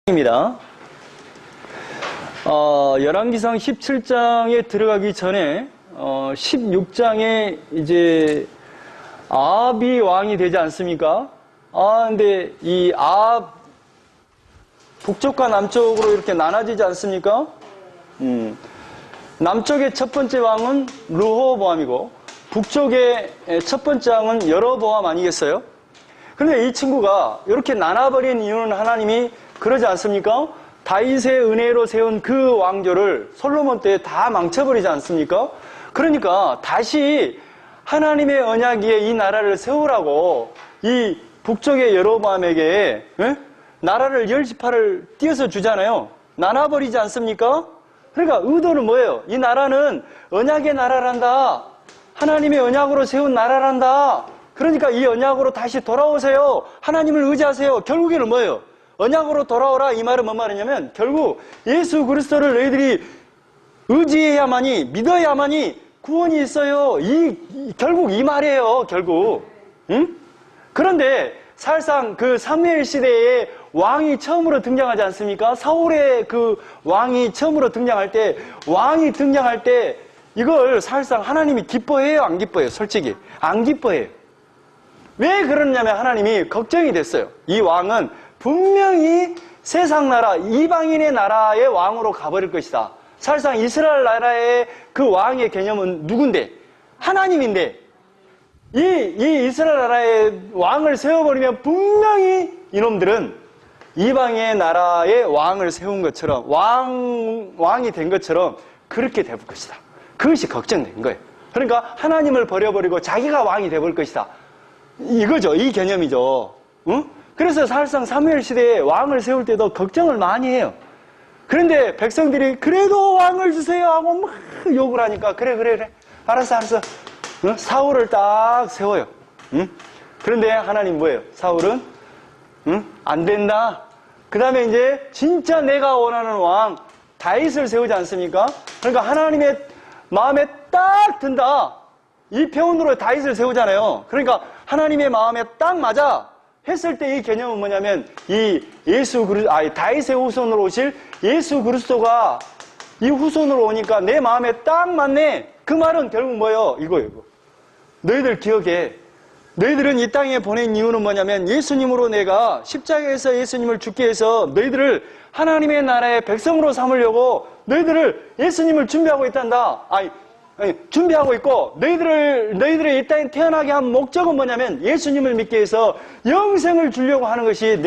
입니다. 열왕기상 17장에 들어가기 전에 16장에 이제 아합이 왕이 되지 않습니까? 근데 이 아합 북쪽과 남쪽으로 이렇게 나눠지지 않습니까? 남쪽의 첫 번째 왕은 르호보암이고 북쪽의 첫 번째 왕은 여로보암 아니겠어요? 그런데 이 친구가 이렇게 나눠버린 이유는 하나님이 그러지 않습니까? 다윗의 은혜로 세운 그 왕조를 솔로몬 때 다 망쳐버리지 않습니까? 그러니까 다시 하나님의 언약 위에 이 나라를 세우라고 이 북쪽의 여로보암에게 나라를 10지파를 띄어서 주잖아요. 나눠버리지 않습니까? 그러니까 의도는 뭐예요? 이 나라는 언약의 나라란다. 하나님의 언약으로 세운 나라란다. 그러니까 이 언약으로 다시 돌아오세요. 하나님을 의지하세요. 결국에는 뭐예요? 언약으로 돌아오라. 이 말은 뭔 말이냐면 결국 예수 그리스도를 너희들이 의지해야만이, 믿어야만이 구원이 있어요. 결국 이 말이에요. 결국. 그런데 사실상 그 사무엘 시대에 왕이 처음으로 등장하지 않습니까? 사울의 그 왕이 처음으로 등장할 때, 이걸 사실상 하나님이 기뻐해요? 안 기뻐해요? 솔직히. 안 기뻐해요. 왜 그러냐면 하나님이 걱정이 됐어요. 이 왕은 분명히 세상 나라, 이방인의 나라의 왕으로 가버릴 것이다. 사실상 이스라엘 나라의 그 왕의 개념은 누군데? 하나님인데, 이 이스라엘 나라의 왕을 세워버리면 분명히 이놈들은 이방의 나라의 왕을 세운 것처럼, 왕이 된 것처럼 그렇게 될 것이다. 그것이 걱정된 거예요. 그러니까 하나님을 버려버리고 자기가 왕이 돼버릴 것이다. 이거죠. 이 개념이죠. 그래서 사실상 사무엘 시대에 왕을 세울 때도 걱정을 많이 해요. 그런데 백성들이 그래도 왕을 주세요 하고 막 욕을 하니까 그래 알았어 사울을 딱 세워요. 그런데 하나님 뭐예요? 사울은 안 된다. 그 다음에 이제 진짜 내가 원하는 왕 다윗을 세우지 않습니까? 그러니까 하나님의 마음에 딱 든다. 이 표현으로 다윗을 세우잖아요. 그러니까 하나님의 마음에 딱 맞아 했을 때 이 개념은 뭐냐면 이 다윗의 후손으로 오실 예수 그리스도가 이 후손으로 오니까 내 마음에 딱 맞네. 그 말은 결국 뭐예요? 이거. 너희들 기억해. 너희들은 이 땅에 보낸 이유는 뭐냐면 예수님으로 내가 십자가에서 예수님을 죽게 해서 너희들을 하나님의 나라의 백성으로 삼으려고 너희들을 예수님을 준비하고 있단다. 준비하고 있고 너희들의 이 땅에 태어나게 한 목적은 뭐냐면 예수님을 믿게 해서 영생을 주려고 하는 것이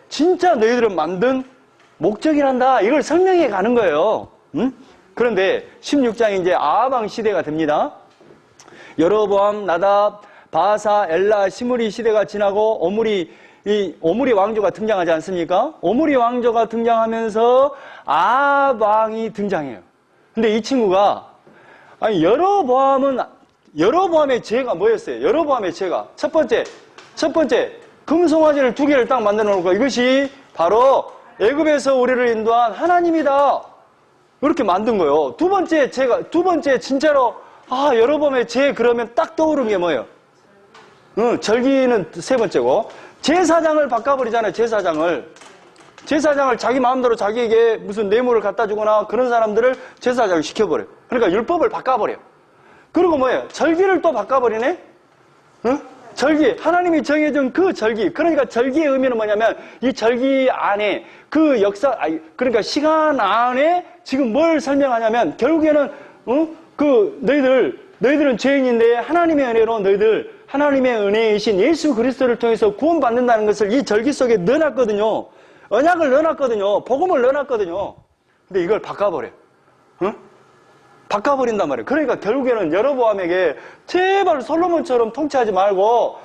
진짜 너희들을 만든 목적이란다. 이걸 설명해 가는 거예요. 그런데 16장이 이제 아합 왕 시대가 됩니다. 여로보암, 나답, 바사, 엘라, 시므리 시대가 지나고 오므리 왕조가 등장하지 않습니까? 오므리 왕조가 등장하면서 아합 왕이 등장해요. 근데 이 친구가 여로보암의 죄가 뭐였어요? 여로보암의 죄가 첫 번째 금송아지를 2개를 딱 만들어 놓고 이것이 바로 애굽에서 우리를 인도한 하나님이다. 이렇게 만든 거예요. 두 번째 진짜로 여로보암의 죄 그러면 딱 떠오르는 게 뭐예요? 절기는 세 번째고 제사장을 바꿔버리잖아요. 제사장을 자기 마음대로 자기에게 무슨 뇌물을 갖다 주거나 그런 사람들을 제사장을 시켜버려요. 그러니까 율법을 바꿔버려요. 그리고 뭐예요? 절기를 또 바꿔버리네? 절기. 하나님이 정해준 그 절기. 그러니까 절기의 의미는 뭐냐면 이 절기 안에 그 역사, 그러니까 시간 안에 지금 뭘 설명하냐면 결국에는 너희들은 죄인인데 하나님의 은혜로 너희들 하나님의 은혜이신 예수 그리스도를 통해서 구원받는다는 것을 이 절기 속에 넣어놨거든요. 언약을 넣어놨거든요. 복음을 넣어놨거든요. 근데 이걸 바꿔버려요. 바꿔버린단 말이에요. 그러니까 결국에는 여로보암에게 제발 솔로몬처럼 통치하지 말고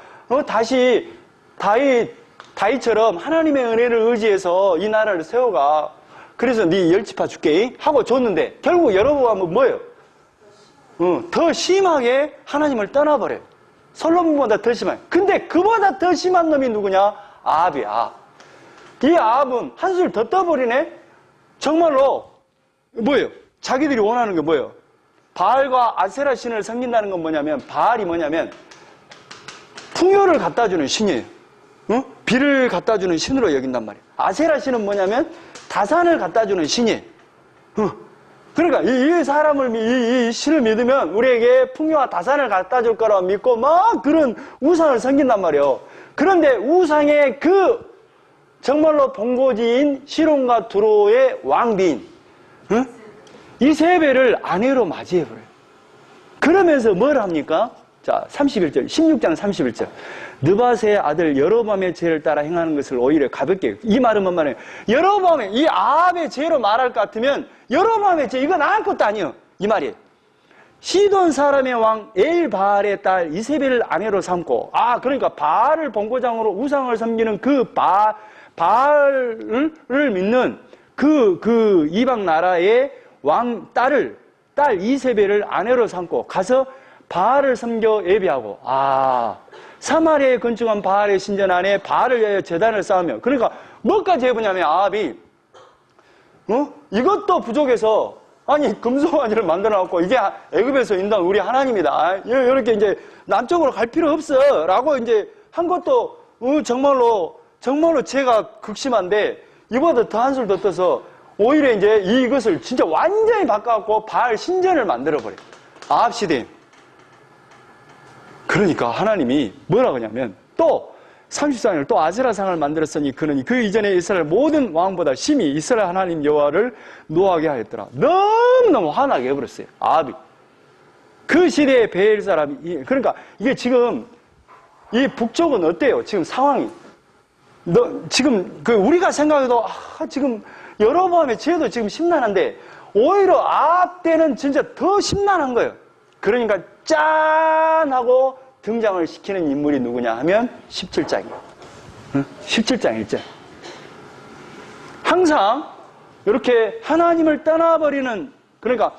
다시 다윗처럼 하나님의 은혜를 의지해서 이 나라를 세워가. 그래서 네 10지파 줄게 하고 줬는데 결국 여로보암은 뭐예요? 더 심하게 하나님을 떠나버려요. 솔로몬보다 더 심해요. 근데 그보다 더 심한 놈이 누구냐? 아합이야. 이 아합은 한술 더 떠버리네? 정말로 뭐예요? 자기들이 원하는 게 뭐예요? 바알과 아세라 신을 섬긴다는 건 뭐냐면 바알이 뭐냐면 풍요를 갖다 주는 신이에요. 비를 갖다 주는 신으로 여긴단 말이에요. 아세라 신은 뭐냐면 다산을 갖다 주는 신이에요. 그러니까 이 사람을 이 신을 믿으면 우리에게 풍요와 다산을 갖다 줄 거라고 믿고 막 그런 우상을 섬긴단 말이에요. 그런데 우상의 그 정말로 본고지인 시론과 두로의 왕비인 이세벨을 아내로 맞이해버려요. 그러면서 뭘 합니까? 자, 31절, 16장 31절. 느바세의 아들 여로보암의 죄를 따라 행하는 것을 오히려 가볍게. 이 말은 뭔 말이에요? 여로보암의, 이 아합의 죄로 말할 것 같으면 여로보암의 죄, 이건 아무 것도 아니에요. 이 말이에요. 시돈 사람의 왕 엘바알의 딸 이세벨을 아내로 삼고, 그러니까 바알을 본고장으로 우상을 섬기는 그 바알을 믿는 그 이방 나라의 왕 딸 이세벨을 아내로 삼고 가서 바알을 섬겨 예비하고, 사마리아에 건축한 바알의 신전 안에 바알을 위하여 제단을 쌓으며, 그러니까 뭐까지 해보냐면 아합이 이것도 부족해서 금송아지를 만들어놨고, 이게 애굽에서 인도한 우리 하나님이다, 이렇게 이제 남쪽으로 갈 필요 없어 라고 이제 한 것도 정말로 죄가 극심한데, 이보다 더 한술 더 떠서 오히려 이제 이것을 진짜 완전히 바꿔갖고 바알 신전을 만들어버려요. 아합 시대에. 그러니까 하나님이 뭐라 그러냐면, 또 34절 또 아세라상을 만들었으니 그는 그 이전에 이스라엘 모든 왕보다 심히 이스라엘 하나님 여호와를 노하게 하였더라. 너무너무 화나게 해버렸어요, 아합이. 그 시대의 베일 사람이. 그러니까 이게 지금 이 북쪽은 어때요? 지금 상황이 지금 우리가 생각해도 지금 여로보암의 죄도 지금 심란한데, 오히려 아합 때는 진짜 더 심란한 거예요. 그러니까 짠 하고 등장을 시키는 인물이 누구냐 하면 17장이에요. 17장 1절. 항상 이렇게 하나님을 떠나버리는, 그러니까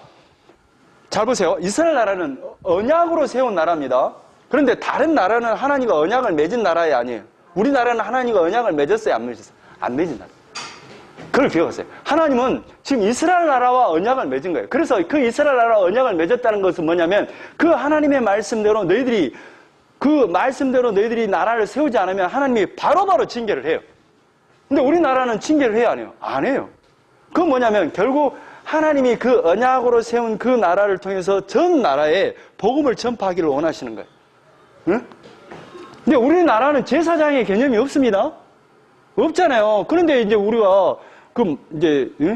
잘 보세요. 이스라엘 나라는 언약으로 세운 나라입니다. 그런데 다른 나라는 하나님과 언약을 맺은 나라이 아니에요. 우리나라는 하나님과 언약을 맺었어요, 안 맺었어요? 안 맺은 나라. 그걸 기억하세요. 하나님은 지금 이스라엘 나라와 언약을 맺은 거예요. 그래서 그 이스라엘 나라와 언약을 맺었다는 것은 뭐냐면, 그 하나님의 말씀대로 너희들이 나라를 세우지 않으면 하나님이 바로바로 징계를 해요. 근데 우리나라는 징계를 해야 안 해요? 안 해요. 그건 뭐냐면 결국 하나님이 그 언약으로 세운 그 나라를 통해서 전 나라에 복음을 전파하기를 원하시는 거예요. 응? 근데 우리나라는 제사장의 개념이 없습니다. 없잖아요. 그런데 이제 우리가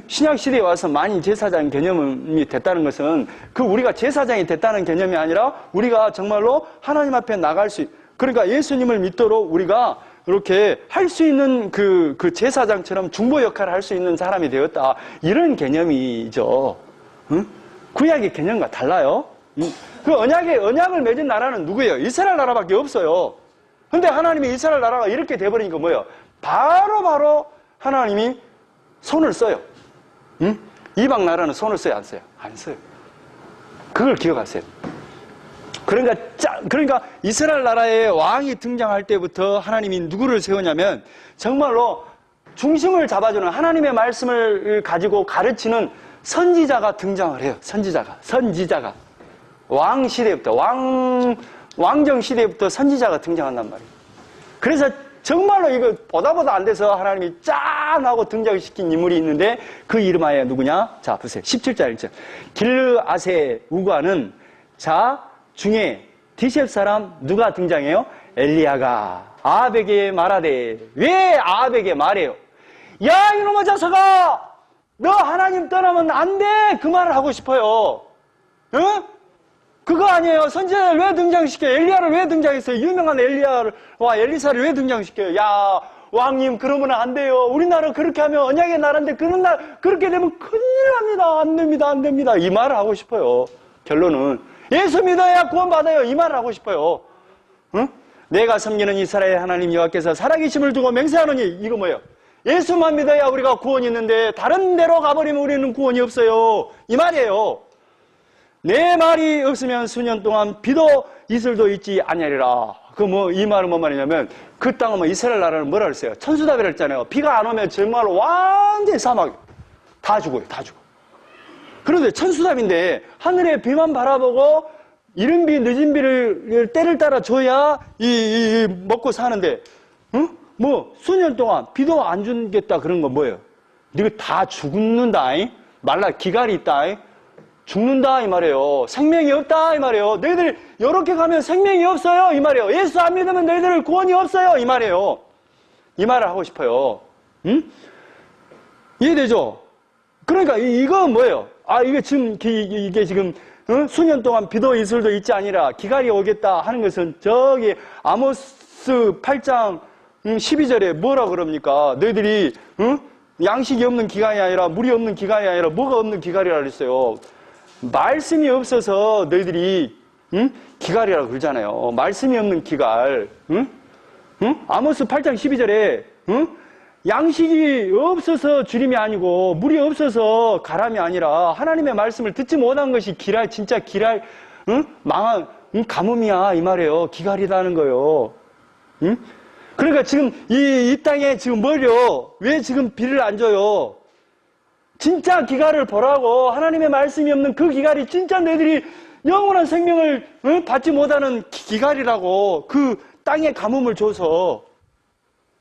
신약 시대에 와서 많이 제사장 개념이 됐다는 것은 우리가 제사장이 됐다는 개념이 아니라 우리가 정말로 하나님 앞에 나갈 수, 그러니까 예수님을 믿도록 우리가 이렇게 할 수 있는 그 제사장처럼 중보 역할을 할 수 있는 사람이 되었다, 이런 개념이죠. 응? 구약의 개념과 달라요. 그 언약을 맺은 나라는 누구예요? 이스라엘 나라밖에 없어요. 근데 하나님이 이스라엘 나라가 이렇게 돼버리니까 뭐예요? 바로 하나님이 손을 써요. 응? 이방 나라는 손을 써요, 안 써요? 안 써요. 그걸 기억하세요. 그러니까 이스라엘 나라의 왕이 등장할 때부터 하나님이 누구를 세우냐면 정말로 중심을 잡아주는, 하나님의 말씀을 가지고 가르치는 선지자가 등장을 해요. 선지자가 왕 시대부터, 왕정 시대부터 선지자가 등장한단 말이에요. 그래서 정말로 이거 보다 안 돼서 하나님이 짠 하고 등장시킨 인물이 있는데, 그 이름하여 누구냐? 자, 보세요. 17절 1절. 길르앗의 우과는 자 중에 디셉 사람 누가 등장해요? 엘리야가 아합에게 말하되. 왜 아합에게 말해요? 야, 이놈의 자식아, 너 하나님 떠나면 안 돼, 그 말을 하고 싶어요. 응? 그거 아니에요. 선지자를 왜 등장시켜요? 엘리야를 왜 등장했어요? 유명한 엘리야와 엘리사를 왜 등장시켜요? 야, 왕님, 그러면 안 돼요. 우리나라 그렇게 하면 언약의 나라인데 그렇게 되면 큰일 납니다. 안 됩니다. 이 말을 하고 싶어요. 결론은 예수 믿어야 구원받아요, 이 말을 하고 싶어요. 응? 내가 섬기는 이스라엘 하나님 여호와께서 살아계심을 두고 맹세하노니, 이거 뭐예요? 예수만 믿어야 우리가 구원이 있는데 다른 데로 가버리면 우리는 구원이 없어요, 이 말이에요. 내 말이 없으면 수년 동안 비도 이슬도 있지 아니하리라. 이 말은 뭔 말이냐면, 그 땅은 이스라엘 나라는 뭐라 그랬어요? 천수다비라 했잖아요. 비가 안 오면 정말로 완전히 사막, 다 죽어요, 다 죽어. 그런데 천수답인데 하늘에 비만 바라보고 이른 비 늦은 비를 때를 따라 줘야 먹고 사는데, 응? 뭐 수년 동안 비도 안 주겠다 그런 건 뭐예요? 네가 다 죽는다. 말라 기갈이 있다. 죽는다 이 말이에요. 생명이 없다 이 말이에요. 너희들 이렇게 가면 생명이 없어요 이 말이에요. 예수 안 믿으면 너희들 구원이 없어요 이 말이에요. 이 말을 하고 싶어요. 응? 이해되죠? 그러니까 이건 뭐예요? 아 이게 지금 이게 지금 수년 동안 비도 이슬도 있지 아니라 기갈이 오겠다 하는 것은 저기 아모스 8장 12절에 뭐라 그럽니까? 너희들이 양식이 없는 기간이 아니라 물이 없는 기간이 아니라 뭐가 없는 기갈이라 그랬어요. 말씀이 없어서 너희들이 기갈이라고 그러잖아요. 말씀이 없는 기갈. 아모스 8장 12절에 양식이 없어서 주림이 아니고 물이 없어서 가람이 아니라 하나님의 말씀을 듣지 못한 것이 기랄 진짜 기랄 망한 가뭄이야 이 말이에요. 기갈이라는 거예요. 그러니까 지금 이 땅에 지금 뭐요? 왜 지금 비를 안 줘요? 진짜 기갈을 보라고. 하나님의 말씀이 없는 그 기갈이 진짜 너희들이 영원한 생명을 받지 못하는 기갈이라고. 그 땅에 가뭄을 줘서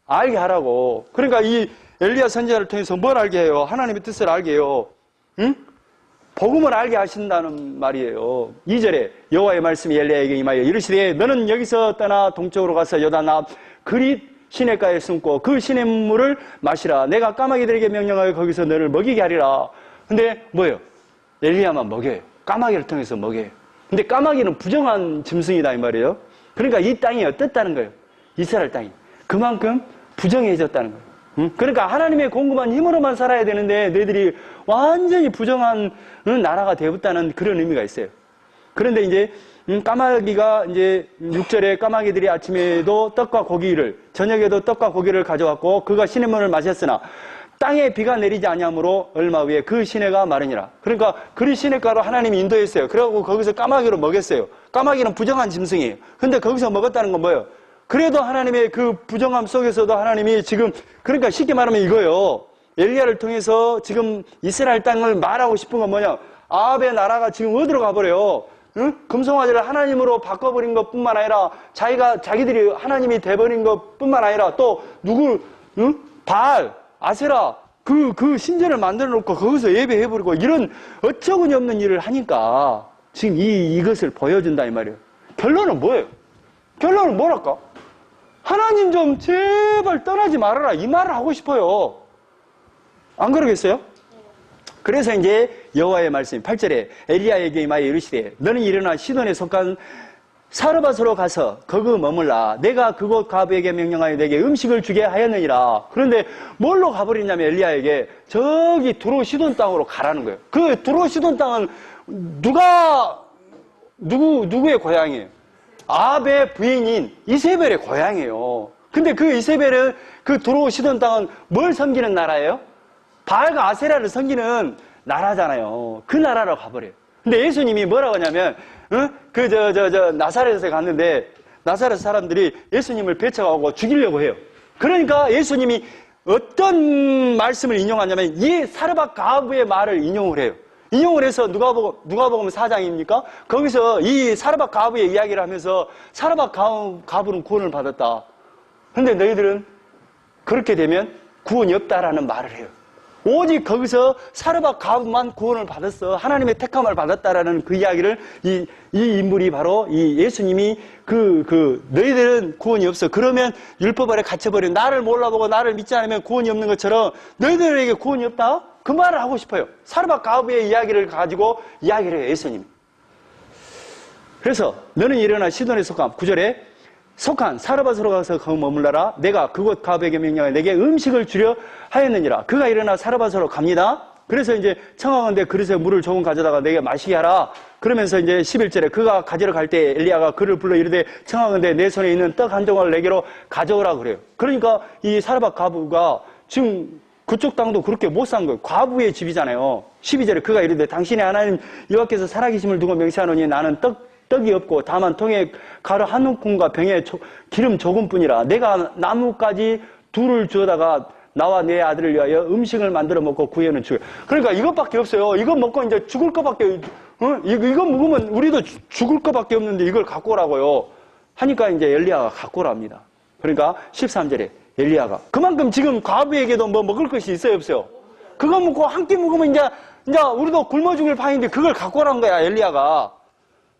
알게 하라고. 그러니까 이 엘리야 선지자를 통해서 뭘 알게 해요? 하나님의 뜻을 알게 해요. 복음을 알게 하신다는 말이에요. 2절에 여호와의 말씀이 엘리야에게 임하여 이르시되 너는 여기서 떠나 동쪽으로 가서 요단 앞 그릿 시냇가에 숨고 그 시냇물을 마시라. 내가 까마귀들에게 명령하여 거기서 너를 먹이게 하리라. 근데 뭐예요? 엘리야만 먹여요. 까마귀를 통해서 먹여요. 근데 까마귀는 부정한 짐승이다 이 말이에요. 그러니까 이 땅이 어땠다는 거예요? 이스라엘 땅이. 그만큼 부정해졌다는 거예요. 그러니까 하나님의 공급한 힘으로만 살아야 되는데 너희들이 완전히 부정한 나라가 되었다는 그런 의미가 있어요. 그런데 이제 까마귀가 이제 6절에 까마귀들이 아침에도 떡과 고기를 저녁에도 떡과 고기를 가져왔고 그가 시냇물을 마셨으나 땅에 비가 내리지 아니하므로 얼마 후에 그 시내가 마르니라. 그러니까 그 시내가로 하나님이 인도했어요. 그래갖고 거기서 까마귀로 먹였어요. 까마귀는 부정한 짐승이에요. 근데 거기서 먹었다는 건 뭐예요? 그래도 하나님의 그 부정함 속에서도 하나님이 지금 그러니까 쉽게 말하면 이거예요. 엘리야를 통해서 지금 이스라엘 땅을 말하고 싶은 건 뭐냐? 아합의 나라가 지금 어디로 가버려요? 금송아지를 하나님으로 바꿔버린 것뿐만 아니라 자기들이 하나님이 돼버린 것뿐만 아니라 또 바알, 아세라 그 신전을 만들어 놓고 거기서 예배해버리고 이런 어처구니 없는 일을 하니까 지금 이것을 보여준다 이 말이에요. 결론은 뭐예요? 결론은 뭐랄까? 하나님 좀 제발 떠나지 말아라 이 말을 하고 싶어요. 안 그러겠어요? 그래서 이제 여호와의 말씀 8절에 엘리야에게 임하여 이르시되 너는 일어나 시돈에 속한 사르밧으로 가서 거기 머물라. 내가 그곳 과부에게 명령하여 내게 음식을 주게 하였느니라. 그런데 뭘로 가버리냐면 엘리야에게 저기 두로 시돈 땅으로 가라는 거예요. 그 두로 시돈 땅은 누구의 고향이에요? 아합의 부인인 이세벨의 고향이에요. 근데 그 이세벨은 그 두로 시돈 땅은 뭘 섬기는 나라예요? 바알과 아세라를 섬기는 나라잖아요. 그 나라로 가버려요. 근데 예수님이 뭐라고 하냐면, 나사렛에 갔는데, 나사렛 사람들이 예수님을 배척하고 죽이려고 해요. 그러니까 예수님이 어떤 말씀을 인용하냐면, 이 사르밧 가부의 말을 인용을 해요. 인용을 해서 누가복음 4장입니까? 거기서 이 사르밧 가부의 이야기를 하면서, 사르밧 가부는 구원을 받았다. 근데 너희들은 그렇게 되면 구원이 없다라는 말을 해요. 오직 거기서 사르밧 가부만 구원을 받았어. 하나님의 택함을 받았다라는 그 이야기를 이 인물이 바로 이 예수님이 너희들은 구원이 없어. 그러면 율법 아래 갇혀버린 나를 몰라보고 나를 믿지 않으면 구원이 없는 것처럼 너희들에게 구원이 없다? 그 말을 하고 싶어요. 사르밧 가부의 이야기를 가지고 이야기를 해요. 예수님이. 그래서 너는 일어나 시돈에 속한 9절에 속한 사르밧으로 가서 거기 머물러라. 내가 그곳 가부에게 명령하여 내게 음식을 주려 하였느니라. 그가 일어나 사르밧으로 갑니다. 그래서 이제 청하건대 그릇에 물을 조금 가져다가 내게 마시게 하라. 그러면서 이제 11절에 그가 가지러 갈 때 엘리야가 그를 불러 이르되 청하건대 내 손에 있는 떡 한 조각을 내게로 가져오라 그래요. 그러니까 이 사르밧 가부가 지금 그쪽 땅도 그렇게 못 산 거예요. 과부의 집이잖아요. 12절에 그가 이르되 당신의 하나님 여호와께서 살아계심을 두고 맹세하노니 나는 떡이 없고 다만 통에 가루 한 움큼과 병에 기름 조금뿐이라. 내가 나뭇가지 둘을 주어다가 나와 내 아들을 위하여 음식을 만들어 먹고 구해는 죽여. 그러니까 이것밖에 없어요. 이거 먹고 이제 죽을 것밖에 이거 먹으면 우리도 죽을 것밖에 없는데 이걸 갖고 오라고요. 하니까 이제 엘리야가 갖고 오랍니다. 그러니까 13절에 엘리야가. 그만큼 지금 과부에게도 뭐 먹을 것이 있어요, 없어요? 그거 먹고 한 끼 먹으면 이제 우리도 굶어 죽을 판인데 그걸 갖고 오란 거야, 엘리야가.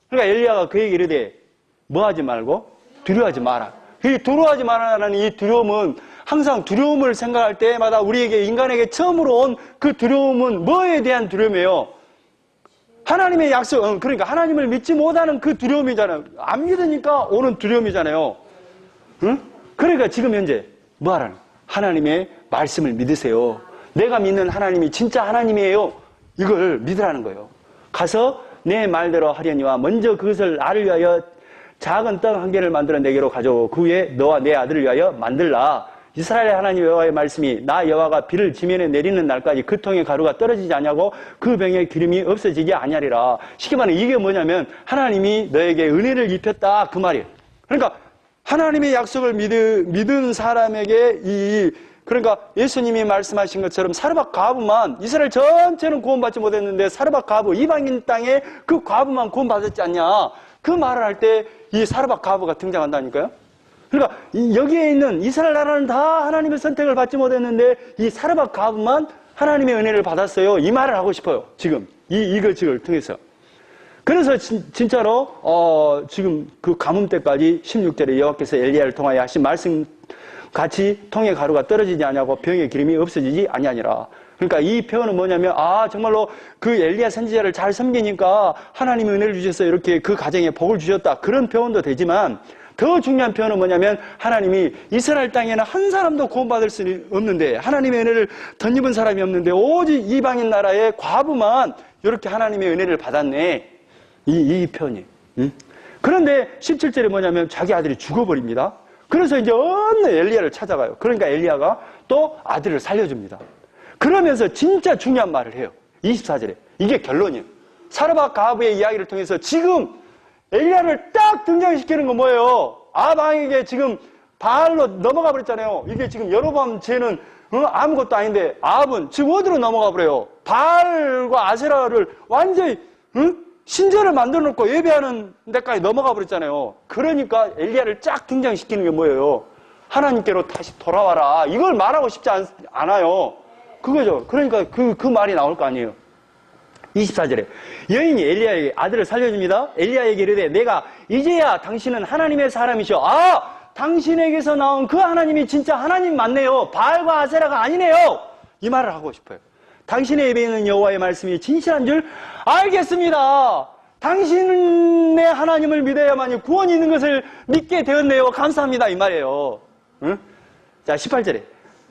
그러니까 엘리야가 그에게 이르되 뭐 하지 말고 두려워하지 마라. 이 두려워하지 말라는 이 두려움은 항상 두려움을 생각할 때마다 우리에게 인간에게 처음으로 온 그 두려움은 뭐에 대한 두려움이에요? 하나님의 약속, 그러니까 하나님을 믿지 못하는 그 두려움이잖아요. 안 믿으니까 오는 두려움이잖아요. 응? 그러니까 지금 현재 뭐 하라는? 하나님의 말씀을 믿으세요. 내가 믿는 하나님이 진짜 하나님이에요. 이걸 믿으라는 거예요. 가서 내 말대로 하려니와 먼저 그것을 나를 위하여 작은 떡 한 개를 만들어 내게로 가져오고 그 위에 너와 내 아들을 위하여 만들라. 이스라엘의 하나님 여호와의 말씀이 나 여호와가 비를 지면에 내리는 날까지 그 통에 가루가 떨어지지 아니하고 그 병에 기름이 없어지지 아니하리라. 쉽게 말하면 이게 뭐냐면 하나님이 너에게 은혜를 입혔다 그 말이에요. 그러니까 하나님의 약속을 믿은 사람에게 그러니까 예수님이 말씀하신 것처럼 사르밧 과부만 이스라엘 전체는 구원받지 못했는데 사르밧 과부 이방인 땅에 그 과부만 구원받았지 않냐. 그 말을 할 때 이 사르밧 과부가 등장한다니까요. 그러니까 여기에 있는 이스라엘 나라는 다 하나님의 선택을 받지 못했는데 이 사르밧 과부만 하나님의 은혜를 받았어요. 이 말을 하고 싶어요. 지금 이 거식을 통해서. 그래서 진짜로 지금 그 가뭄 때까지 16절에 여호와께서 엘리야를 통하여 하신 말씀 같이 통에 가루가 떨어지지 아니하고 병에 기름이 없어지지 아니하니라. 그러니까 이 표현은 뭐냐면 정말로 그 엘리야 선지자를 잘 섬기니까 하나님이 은혜를 주셔서 이렇게 그 가정에 복을 주셨다. 그런 표현도 되지만 더 중요한 표현은 뭐냐면 하나님이 이스라엘 땅에는 한 사람도 구원받을 수 없는데 하나님의 은혜를 덧입은 사람이 없는데 오직 이방인 나라의 과부만 이렇게 하나님의 은혜를 받았네. 이 표현이. 그런데 17절에 뭐냐면 자기 아들이 죽어버립니다. 그래서 이제 어느 엘리야를 찾아가요. 그러니까 엘리야가 또 아들을 살려줍니다. 그러면서 진짜 중요한 말을 해요. 24절에. 이게 결론이에요. 사르밧 과부의 이야기를 통해서 지금 엘리야를 딱 등장시키는 건 뭐예요? 아방에게 지금 바알로 넘어가 버렸잖아요. 이게 지금 여로보암 죄는 아무것도 아닌데 아합은 지금 어디로 넘어가 버려요? 바알과 아세라를 완전히 신전을 만들어 놓고 예배하는 데까지 넘어가 버렸잖아요. 그러니까 엘리야를 쫙 등장시키는 게 뭐예요? 하나님께로 다시 돌아와라. 이걸 말하고 싶지 않아요. 그거죠. 그러니까 그 말이 나올 거 아니에요. 24절에 여인이 엘리야에게 아들을 살려줍니다. 엘리야에게 이르되 내가 이제야 당신은 하나님의 사람이시오. 당신에게서 나온 그 하나님이 진짜 하나님 맞네요. 바알과 아세라가 아니네요. 이 말을 하고 싶어요. 당신의 입에 있는 여호와의 말씀이 진실한 줄 알겠습니다. 당신의 하나님을 믿어야만이 구원이 있는 것을 믿게 되었네요. 감사합니다. 이 말이에요. 응? 자, 18절에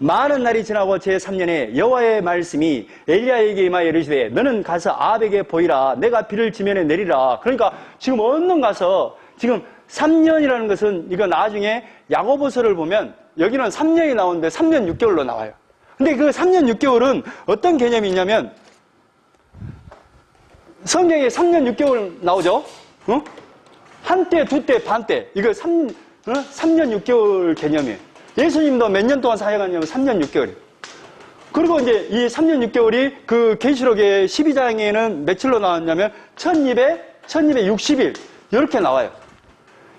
많은 날이 지나고 제3년에 여호와의 말씀이 엘리야에게 임하여 이르시되 너는 가서 아합에게 보이라. 내가 비를 지면에 내리라. 그러니까 지금 얼른 가서 지금 3년이라는 것은 이거 나중에 야고보서를 보면 여기는 3년이 나오는데 3년 6개월로 나와요. 근데 그 3년 6개월은 어떤 개념이 있냐면 성경에 3년 6개월 나오죠? 한때, 두때, 반때. 이거 3년 6개월 개념이에요. 예수님도 몇 년 동안 사역하냐면 3년 6개월이에요. 그리고 이제 이 3년 6개월이 그 계시록의 12장에는 며칠로 나왔냐면 1260일. 이렇게 나와요.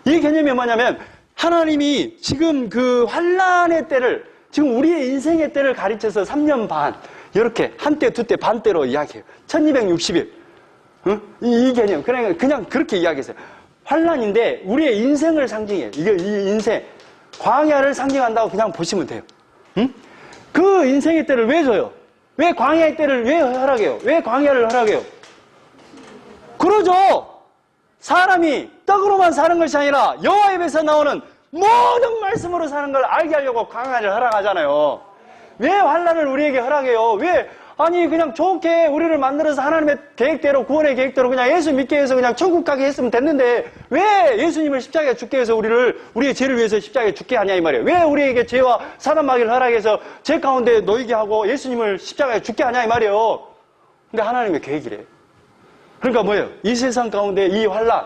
이 개념이 뭐냐면 하나님이 지금 그 환란의 때를 지금 우리의 인생의 때를 가르쳐서 3년 반. 이렇게 한때, 두때, 반때로 이야기해요. 1260일. 이 개념. 그냥 그렇게 이야기했어요. 환란인데 우리의 인생을 상징해요. 이게 이 인생. 광야를 상징한다고 그냥 보시면 돼요. 그 인생의 때를 왜 줘요? 왜 광야의 때를 왜 허락해요? 왜 광야를 허락해요? 그러죠. 사람이 떡으로만 사는 것이 아니라 여호와 입에서 나오는 모든 말씀으로 사는 걸 알게 하려고 광야를 허락하잖아요. 왜 환란을 우리에게 허락해요? 왜 아니 그냥 좋게 우리를 만들어서 하나님의 계획대로 구원의 계획대로 그냥 예수 믿게 해서 그냥 천국 가게 했으면 됐는데 왜 예수님을 십자가에 죽게 해서 우리의 죄를 위해서 십자가에 죽게 하냐 이 말이에요. 왜 우리에게 죄와 사단 마귀를 허락해서 죄 가운데 놓이게 하고 예수님을 십자가에 죽게 하냐 이 말이에요. 근데 하나님의 계획이래요. 그러니까 뭐예요? 이 세상 가운데 이 환란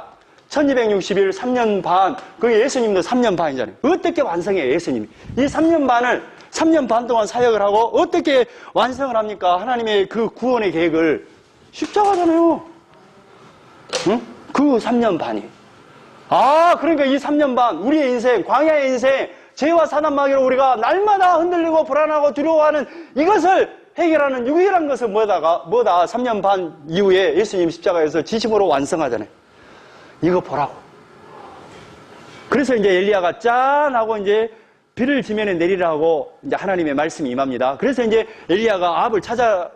1260일 3년 반 그게 예수님도 3년 반이잖아요. 어떻게 완성해요 예수님이? 이 3년 반을 3년 반 동안 사역을 하고 어떻게 완성을 합니까? 하나님의 그 구원의 계획을 십자가잖아요. 응? 그 3년 반이. 그러니까 이 3년 반 우리의 인생 광야의 인생 죄와 사단마귀로 우리가 날마다 흔들리고 불안하고 두려워하는 이것을 해결하는 유일한 것은 뭐다? 3년 반 이후에 예수님 십자가에서 지심으로 완성하잖아요. 이거 보라고. 그래서 이제 엘리야가 짠 하고 이제 비를 지면에 내리라고 이제 하나님의 말씀이 임합니다. 그래서 이제 엘리야가 아합을 찾아갈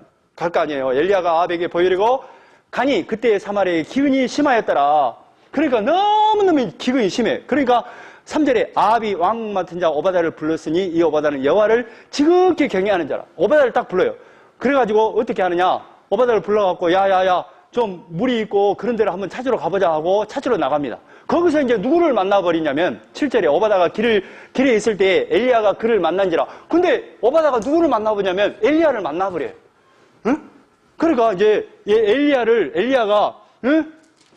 거 아니에요. 엘리야가 아합에게 보이려고 가니 그때 사마리아의 기근이 심하였더라. 그러니까 너무너무 기근이 심해. 그러니까 3절에 아합이 왕 맡은 자 오바다를 불렀으니 이 오바다는 여호와를 지극히 경외하는 자라. 오바다를 딱 불러요. 그래가지고 어떻게 하느냐? 오바다를 불러갖고 야야야 좀 물이 있고 그런 데를 한번 찾으러 가보자 하고 찾으러 나갑니다. 거기서 이제 누구를 만나버리냐면 7절에 오바다가 길에 있을 때 엘리야가 그를 만난지라. 근데 오바다가 누구를 만나보냐면 엘리야를 만나버려요. 응? 그러니까 이제 엘리야가 응?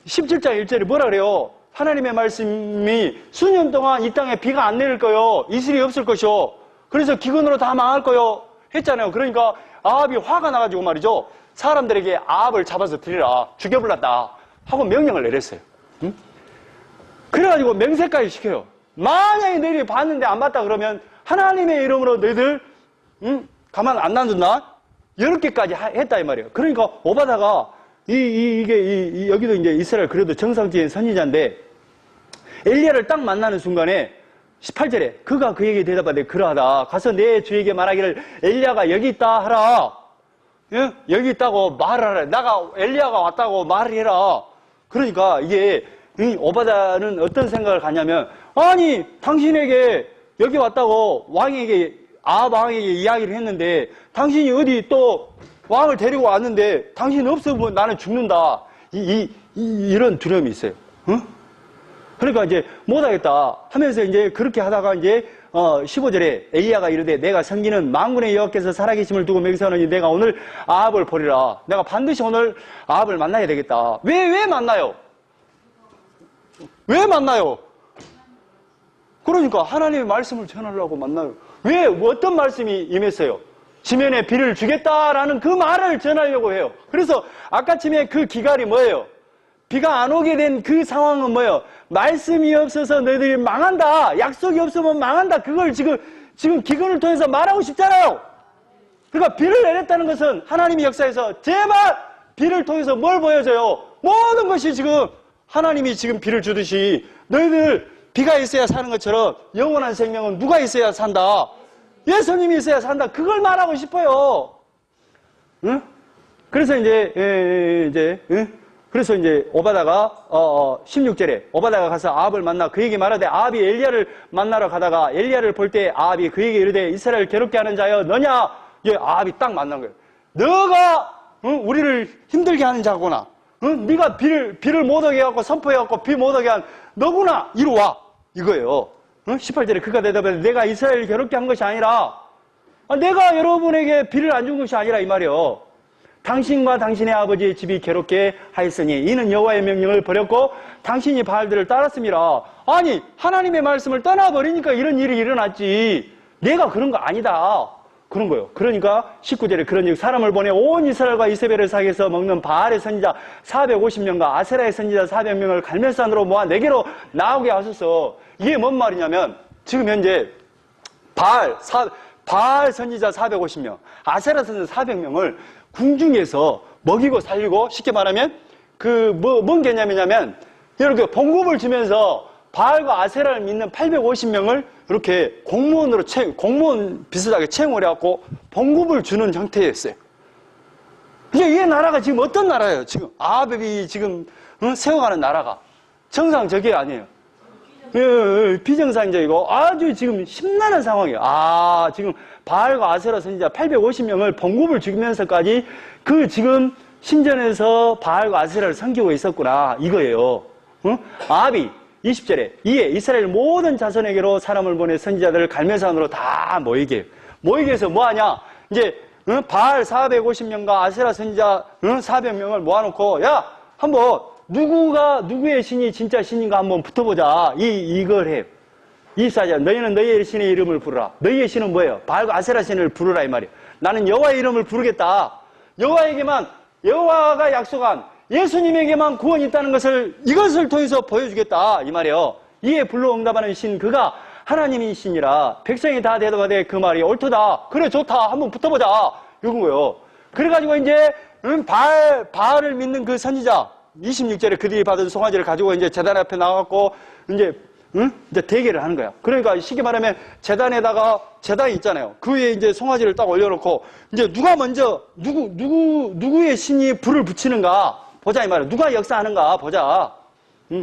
17장 1절에 뭐라 그래요? 하나님의 말씀이 수년 동안 이 땅에 비가 안 내릴 거요. 이슬이 없을 것이요. 그래서 기근으로 다 망할 거요. 했잖아요. 그러니까 아합이 화가 나가지고 말이죠. 사람들에게 아합을 잡아서 들이라. 죽여불렀다. 하고 명령을 내렸어요. 응? 그래가지고 맹세까지 시켜요. 만약에 너희들이 봤는데 안 봤다 그러면 하나님의 이름으로 너희들 가만 안 놔둔다. 이렇게까지 했다 이 말이에요. 그러니까 오바다가 여기도 이제 이스라엘 그래도 정상적인 선지자인데 엘리야를 딱 만나는 순간에 18절에 그가 그에게 대답하되 그러하다. 가서 내 주에게 말하기를 엘리야가 여기 있다 하라. 예? 여기 있다고 말을 하라. 엘리야가 왔다고 말을 해라. 그러니까 이게 오바다는 어떤 생각을 갖냐면 아니 당신에게 여기 왔다고 아합 왕에게 이야기를 했는데 당신이 어디 또 왕을 데리고 왔는데 당신 없으면 나는 죽는다. 이런 두려움이 있어요. 응? 그러니까 이제 못하겠다 하면서 이제 그렇게 하다가 이제 15절에 엘리야가 이르되 내가 섬기는 만군의 여호와께서 살아계심을 두고 맹세하노니 내가 오늘 아합을 보리라. 내가 반드시 오늘 아합을 만나야 되겠다. 왜 만나요? 왜 만나요? 그러니까 하나님의 말씀을 전하려고 만나요. 왜? 어떤 말씀이 임했어요? 지면에 비를 주겠다라는 그 말을 전하려고 해요. 그래서 아까쯤에 그 기갈이 뭐예요? 비가 안 오게 된 그 상황은 뭐예요? 말씀이 없어서 너희들이 망한다. 약속이 없으면 망한다. 그걸 지금 기근을 통해서 말하고 싶잖아요. 그러니까 비를 내렸다는 것은 하나님의 역사에서 제발 비를 통해서 뭘 보여줘요? 모든 것이 지금 하나님이 지금 비를 주듯이 너희들 비가 있어야 사는 것처럼 영원한 생명은 누가 있어야 산다? 예수님이 있어야 산다. 그걸 말하고 싶어요. 응? 그래서 그래서 이제 오바다가 16절에 오바다가 가서 아합을 만나 그에게 말하되 아합이 엘리야를 만나러 가다가 엘리야를 볼 때 아합이 그에게 이르되 이스라엘 괴롭게 하는 자여 너냐? 예, 아합이 딱 만난 거예요. 너가 우리를 힘들게 하는 자구나. 네가 비를 못 오게 해갖고 선포해갖고 비 못 오게 한 너구나. 이리 와. 이거예요. 18절에 그가 대답해 내가 이스라엘을 괴롭게 한 것이 아니라 내가 여러분에게 비를 안 준 것이 아니라 이 말이에요. 당신과 당신의 아버지의 집이 괴롭게 하였으니 이는 여호와의 명령을 버렸고 당신이 바알들을 따랐습니다. 아니 하나님의 말씀을 떠나버리니까 이런 일이 일어났지 내가 그런 거 아니다. 그런 거예요. 그러니까 19절에 그런즉 사람을 보내 온 이스라엘과 이세벨을 사이에서 먹는 바알의 선지자 450명과 아세라의 선지자 400명을 갈멜산으로 모아 내게로 나오게 하소서. 이게 뭔 말이냐면 지금 현재 바알 선지자 450명, 아세라 선지자 400명을 궁중에서 먹이고 살리고 쉽게 말하면 뭔 개념이냐면 이렇게 봉급을 주면서 바알과 아세라를 믿는 850명을 이렇게 공무원 비슷하게 채용을 해갖고 봉급을 주는 형태였어요. 이 나라가 지금 어떤 나라예요? 지금 아합이 지금 세워가는 나라가 정상적이 아니에요. 비정상적이고 아주 지금 심란한 상황이에요. 지금 바알과 아세라 선지자 850명을 봉급을 주면서까지 지금 신전에서 바알과 아세라를 섬기고 있었구나 이거예요. 아합이 20절에 이에 이스라엘 모든 자손에게로 사람을 보내 선지자들을 갈멜산으로 다 모이게 해서 뭐하냐 이제 바알 450명과 아세라 선지자 400명을 모아놓고 야 한번 누구의 신이 진짜 신인가 한번 붙어보자 이걸 해요. 24절 너희는 너희의 신의 이름을 부르라. 너희의 신은 뭐예요? 바알과 아세라 신을 부르라 이 말이에요. 나는 여호와의 이름을 부르겠다. 여호와가 약속한 예수님에게만 구원이 있다는 것을 이것을 통해서 보여주겠다 이 말이에요. 이에 불로 응답하는 신 그가 하나님이시니라 백성이 다 대답하되 그 말이 옳도다. 그래 좋다. 한번 붙어보자. 이런 거예요. 그래가지고 이제 바알을 믿는 그 선지자 26절에 그들이 받은 송아지를 가지고 이제 제단 앞에 나가고 이제 이제 대결을 하는 거야. 그러니까 쉽게 말하면 재단에다가 재단이 있잖아요. 그 위에 이제 송아지를 딱 올려놓고 이제 누가 먼저 누구의 신이 불을 붙이는가 보자 이 말이야. 누가 역사하는가 보자.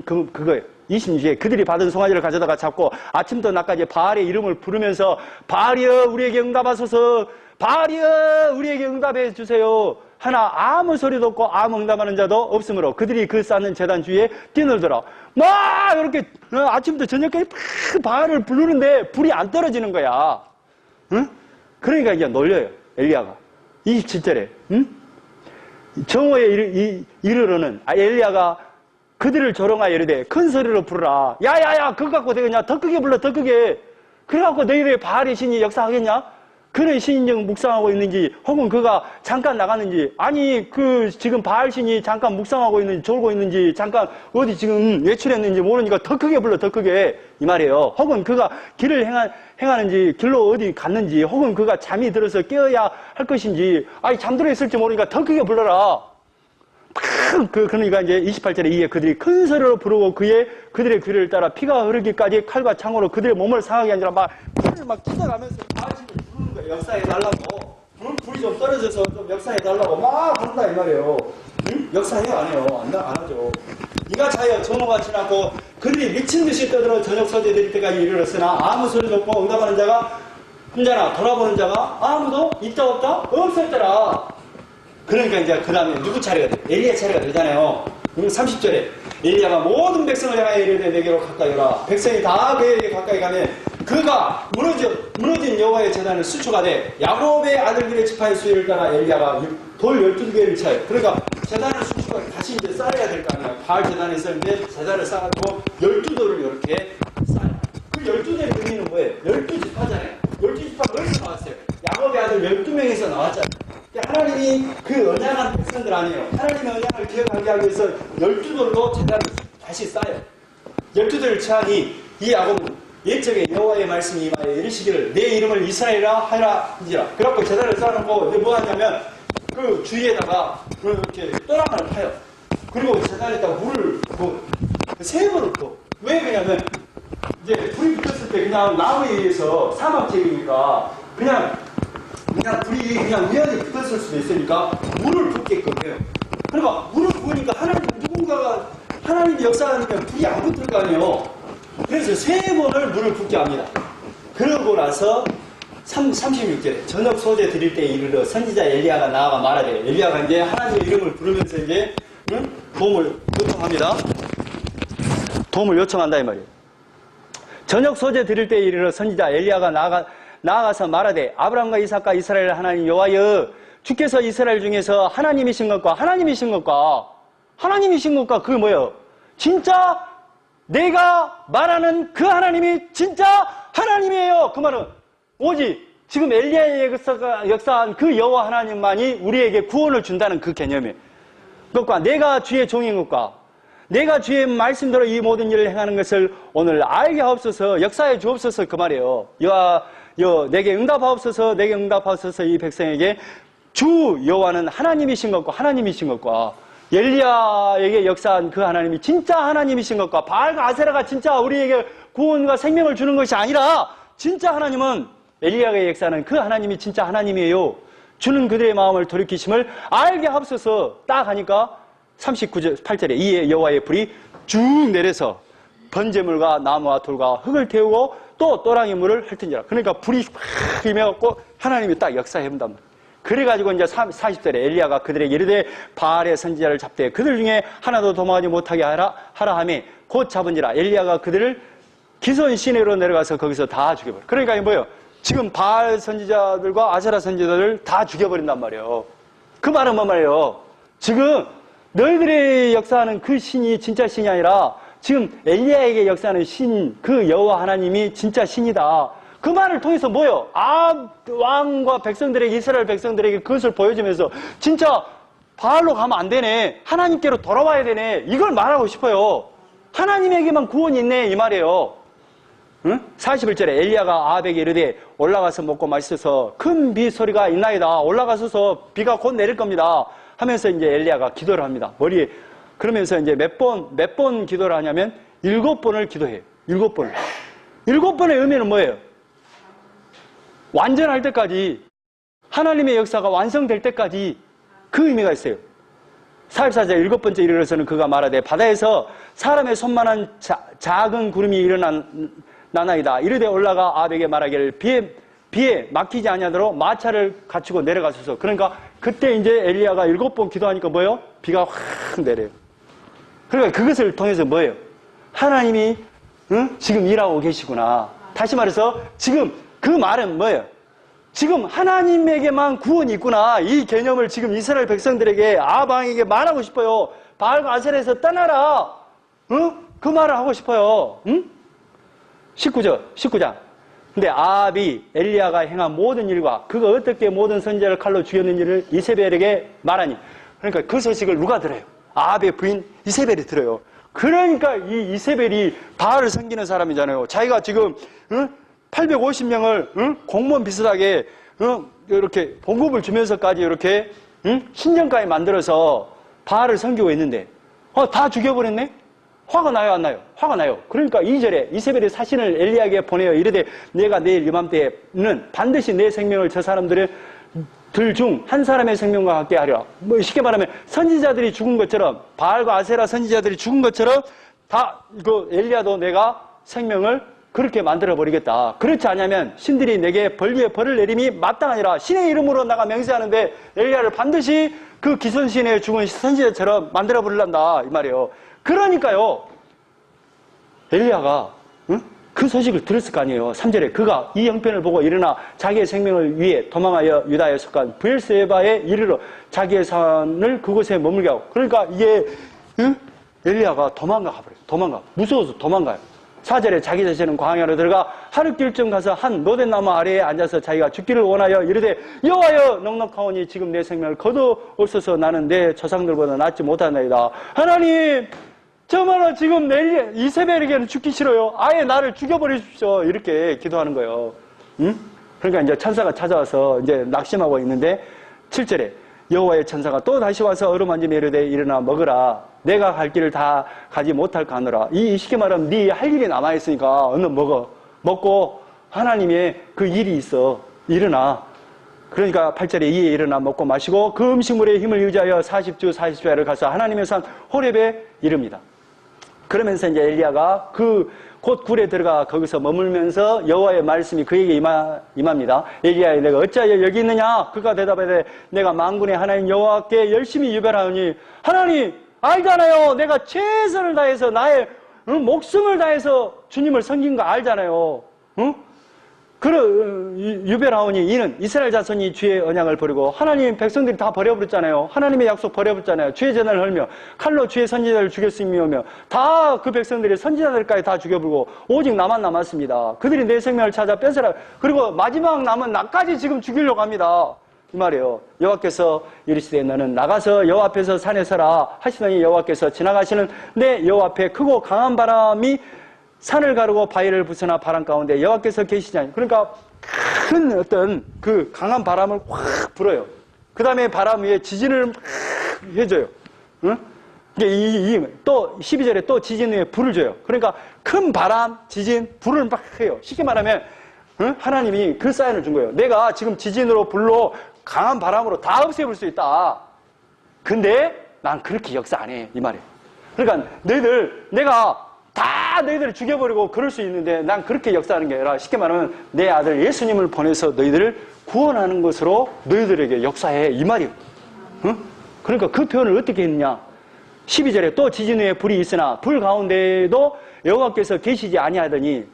그거예요. 26절에 그들이 받은 송아지를 가져다가 잡고 아침부터 낮까지 바알의 이름을 부르면서 바알이여 우리에게 응답하소서. 바알이여 우리에게 응답해 주세요. 하나 아무 소리도 없고 아무 응답하는 자도 없으므로 그들이 그 쌓는 재단 주위에 뛰놀더라. 막 이렇게 아침부터 저녁까지 바알을 부르는데 불이 안 떨어지는 거야. 응? 그러니까 이제 놀려요. 엘리야가 27절에 정오에 이르러는 엘리야가 그들을 조롱하여 이르되 큰 소리로 부르라. 야야야 그거 갖고 되겠냐. 더 크게 불러 더 크게. 그래갖고 너희들의 바알의 신이 역사하겠냐. 그런 신인정 묵상하고 있는지 혹은 그가 잠깐 나갔는지 아니 그 지금 바알 신이 잠깐 묵상하고 있는지 졸고 있는지 잠깐 어디 지금 외출했는지 모르니까 더 크게 불러 더 크게 이 말이에요. 혹은 그가 길을 행하는지 길로 어디 갔는지 혹은 그가 잠이 들어서 깨어야 할 것인지 아니 잠들어 있을지 모르니까 더 크게 불러라. 그러니까 이제 28절에 이에 그들이 큰 소리로 부르고 그들의 귀를 따라 피가 흐르기까지 칼과 창으로 그들의 몸을 상하게 아니라 막 불을 막 찢어가면서 부르는 거예요. 역사해달라고. 불이 좀 떨어져서 좀 역사해달라고 막 그런다 이 말이에요. 응? 역사해요 안 해요? 안 하죠. 이가 자여 정오가 지나고 그들이 미친 듯이 떠들어 저녁 소재 드릴 때까지 이르렀으나 아무 소리도 없고 응답하는 자가 혼자나 돌아보는 자가 아무도 있다 없다 없었더라. 그러니까 이제 그 다음에 누구 차례가 돼? 엘리야 차례가 되잖아요. 30절에 엘리야가 모든 백성을 향하여 이르되 내게로 가까이 오라. 백성이 다 그에게 가까이 가면 그가 무너진 여호와의 제단을 수축하되 야곱의 아들들의 지파의 수위를 따라 엘리야가 돌 12개를 차요. 그러니까 제단을 수축하고 다시 이제 쌓아야 될 거 아니야. 바알 제단에 있었는데 제단을 쌓고 12돌을 이렇게 쌓아요. 그 12돌의 의미는 뭐예요? 12지파잖아요. 12지파가 어디서 나왔어요? 야곱의 아들 12명에서 나왔잖아요. 하나님이 그 언약한 백성들 아니에요. 하나님의 언약을 기억하게 하기 위해서 12돌로 제단을 다시 쌓아요. 12돌을 채하니 이 야곱은 옛적에 여호와의 말씀이 임하여 이르시기를 내 이름을 이스라엘이라 하라 한지라. 그래갖고 제단을 쌓아놓고 이제 뭐 하냐면 그 주위에다가 이렇게 또랑을 파요. 그리고 제단에다가 물을 붓고 세 번을 붓고 왜 그러냐면 이제 불이 붙었을 때 그냥 나무에 의해서 사막지이니까 그냥 불이 그냥 우연히 붙었을 수도 있으니까 물을 붓게끔 해요. 그러니까 물을 부으니까 누군가가 하나님이 역사하니까 불이 안 붙을 거 아니에요. 그래서 세 번을 물을 붓게 합니다. 그러고 나서 36절에 저녁 소재 드릴 때에 이르러 선지자 엘리야가 나아가 말하되 엘리야가 이제 하나님의 이름을 부르면서 이제 도움을 요청합니다. 도움을 요청한다 이 말이에요. 저녁 소재 드릴 때에 이르러 선지자 엘리야가 나아가서 말하되 아브라함과 이삭과 이스라엘 하나님 여호와여 주께서 이스라엘 중에서 하나님이신 것과 그게 뭐예요? 진짜 내가 말하는 그 하나님이 진짜 하나님이에요. 그 말은 오직 지금 엘리야의 역사한 그 여호와 하나님만이 우리에게 구원을 준다는 그 개념이에요. 그것과 내가 주의 종인 것과 내가 주의 말씀대로 이 모든 일을 행하는 것을 오늘 알게 하옵소서 역사해 주옵소서 그 말이에요. 내게 응답하옵소서 이 백성에게 주 여호와는 하나님이신 것과 엘리야에게 역사한 그 하나님이 진짜 하나님이신 것과 바알과 아세라가 진짜 우리에게 구원과 생명을 주는 것이 아니라 진짜 하나님은 엘리야에게 역사하는 그 하나님이 진짜 하나님이에요. 주는 그들의 마음을 돌이키심을 알게 하옵소서 딱 하니까 39절 8절에 이에 여호와의 불이 쭉 내려서 번제물과 나무와 돌과 흙을 태우고 또 또랑이 물을 핥은지라. 그러니까 불이 확 임해갖고 하나님이 딱 역사해본단 말이에요. 그래가지고 이제 40절에 엘리야가 그들에게 이르되 바알의 선지자를 잡되 그들 중에 하나도 도망하지 못하게 하라 하며 곧 잡은지라. 엘리야가 그들을 기손 시내로 내려가서 거기서 다 죽여버려. 그러니까 이게 뭐예요? 지금 바알 선지자들과 아세라 선지자들을 다 죽여버린단 말이에요. 그 말은 뭐 말이에요? 지금 너희들의 역사하는 그 신이 진짜 신이 아니라 지금 엘리야에게 역사하는 신, 그 여호와 하나님이 진짜 신이다. 그 말을 통해서 뭐요? 왕과 백성들에게, 이스라엘 백성들에게 그것을 보여주면서 진짜 바알로 가면 안 되네. 하나님께로 돌아와야 되네. 이걸 말하고 싶어요. 하나님에게만 구원이 있네. 이 말이에요. 응? 41절에 엘리야가 아합에게 이르되 올라가서 먹고 마셔서 큰 비 소리가 있나이다. 올라가서서 비가 곧 내릴 겁니다. 하면서 이제 엘리야가 기도를 합니다. 머리에. 그러면서 이제 몇 번 기도를 하냐면 7번을 기도해요. 7번을. 7번의 의미는 뭐예요? 완전할 때까지, 하나님의 역사가 완성될 때까지 그 의미가 있어요. 44절 7번째 이르러서는 그가 말하되 바다에서 사람의 손만한 작은 구름이 일어나나이다. 이르되 올라가 아합에게 말하기를 비에 막히지 아니하도록 마차를 갖추고 내려가소서. 그러니까 그때 이제 엘리야가 7번 기도하니까 뭐예요? 비가 확 내려요. 그러니까 그것을 통해서 뭐예요? 하나님이 지금 일하고 계시구나. 다시 말해서 지금 그 말은 뭐예요? 지금 하나님에게만 구원이 있구나. 이 개념을 지금 이스라엘 백성들에게, 아합 왕에게 말하고 싶어요. 바알과 아세라에서 떠나라. 그 말을 하고 싶어요. 19장. 근데 아합이 엘리야가 행한 모든 일과 그가 어떻게 모든 선지자를 칼로 죽였는지를 이세벨에게 말하니. 그러니까 그 소식을 누가 들어요? 아합의 부인 이세벨이 들어요. 그러니까 이 이세벨이 바알을 섬기는 사람이잖아요. 자기가 지금 850명을 공무원 비슷하게 이렇게 봉급을 주면서까지 이렇게 신전까지 만들어서 바알을 섬기고 있는데 다 죽여버렸네? 화가 나요, 안 나요? 화가 나요. 그러니까 2절에 이세벨이 사신을 엘리야에게 보내어 이르되 내가 내일 이맘때는 반드시 내 생명을 저 사람들 중 한 사람의 생명과 같게 하리라. 뭐 쉽게 말하면 선지자들이 죽은 것처럼, 바알과 아세라 선지자들이 죽은 것처럼 다 이거 엘리야도 내가 생명을 그렇게 만들어 버리겠다. 그렇지 않으면 신들이 내게 벌 위에 벌을 내림이 마땅하니라. 신의 이름으로 나가 맹세하는데 엘리야를 반드시 그 기손신에 죽은 선지자처럼 만들어 버리란다 이 말이에요. 그러니까요, 엘리야가 그 소식을 들었을 거 아니에요. 3절에 그가 이 형편을 보고 일어나 자기의 생명을 위해 도망하여 유다에 속한 브엘세바에 이르러 자기의 산을 그곳에 머물게 하고. 그러니까 이게 엘리야가 도망가. 무서워서 도망가요. 4절에 자기 자신은 광야로 들어가 하룻길쯤 가서 한 노덴나무 아래에 앉아서 자기가 죽기를 원하여 이르되 여호와여 넉넉하오니 지금 내 생명을 거두옵소서. 나는 내 조상들보다 낫지 못하나이다. 하나님, 저만은 지금 이세벨에게는 죽기 싫어요. 아예 나를 죽여버리십시오. 이렇게 기도하는 거예요. 그러니까 이제 천사가 찾아와서 이제 낙심하고 있는데 7절에 여호와의 천사가 또 다시 와서 어루만지며 이르되 일어나 먹으라. 내가 갈 길을 다 가지 못할까 하노라. 이 쉽게 말하면 네 할 일이 남아있으니까 얼른 먹어. 먹고 하나님의 그 일이 있어. 일어나. 그러니까 8절에 이에 일어나 먹고 마시고 그 음식물의 힘을 유지하여 40주 40주야를 가서 하나님의 산 호렙에 이릅니다. 그러면서 이제 엘리야가 곧 굴에 들어가 거기서 머물면서 여호와의 말씀이 그에게 임합니다. 엘리야여 내가 어찌하여 여기 있느냐? 그가 대답하되 내가 만군의 하나님 여호와께 열심히 유별하오니. 하나님 알잖아요. 내가 최선을 다해서 나의 목숨을 다해서 주님을 섬긴 거 알잖아요. 유별하오니 이는 이스라엘 자손이 주의 언약을 버리고 하나님 백성들이 다 버려버렸잖아요. 하나님의 약속 버려버렸잖아요. 주의 전을 헐며 칼로 주의 선지자를 죽였으며 다 그 백성들이 선지자들까지 다 죽여버리고 오직 나만 남았습니다. 그들이 내 생명을 찾아 뺏으라. 그리고 마지막 남은 나까지 지금 죽이려고 합니다. 이 말이에요. 여호와께서 이르시되 너는 나가서 여호와 앞에서 산에 서라 하시더니 여호와께서 지나가시는 내 여호와 앞에 크고 강한 바람이 산을 가르고 바위를 부서나 바람 가운데 여호와께서 계시자니. 그러니까 큰 어떤 그 강한 바람을 확 불어요. 그 다음에 바람 위에 지진을 막 해줘요. 응? 또 12절에 또 지진 후에 불을 줘요. 그러니까 큰 바람, 지진, 불을 막 해요. 쉽게 말하면 하나님이 그 사인을 준 거예요. 내가 지금 지진으로 불로 강한 바람으로 다 없애볼 수 있다. 근데 난 그렇게 역사 안 해. 이 말이에요. 그러니까 내가 다 너희들을 죽여버리고 그럴 수 있는데 난 그렇게 역사하는 게 아니라 쉽게 말하면 내 아들 예수님을 보내서 너희들을 구원하는 것으로 너희들에게 역사해. 이 말이에요. 응? 그러니까 그 표현을 어떻게 했느냐. 12절에 또 지진 후에 불이 있으나 불 가운데에도 여호와께서 계시지 아니하더니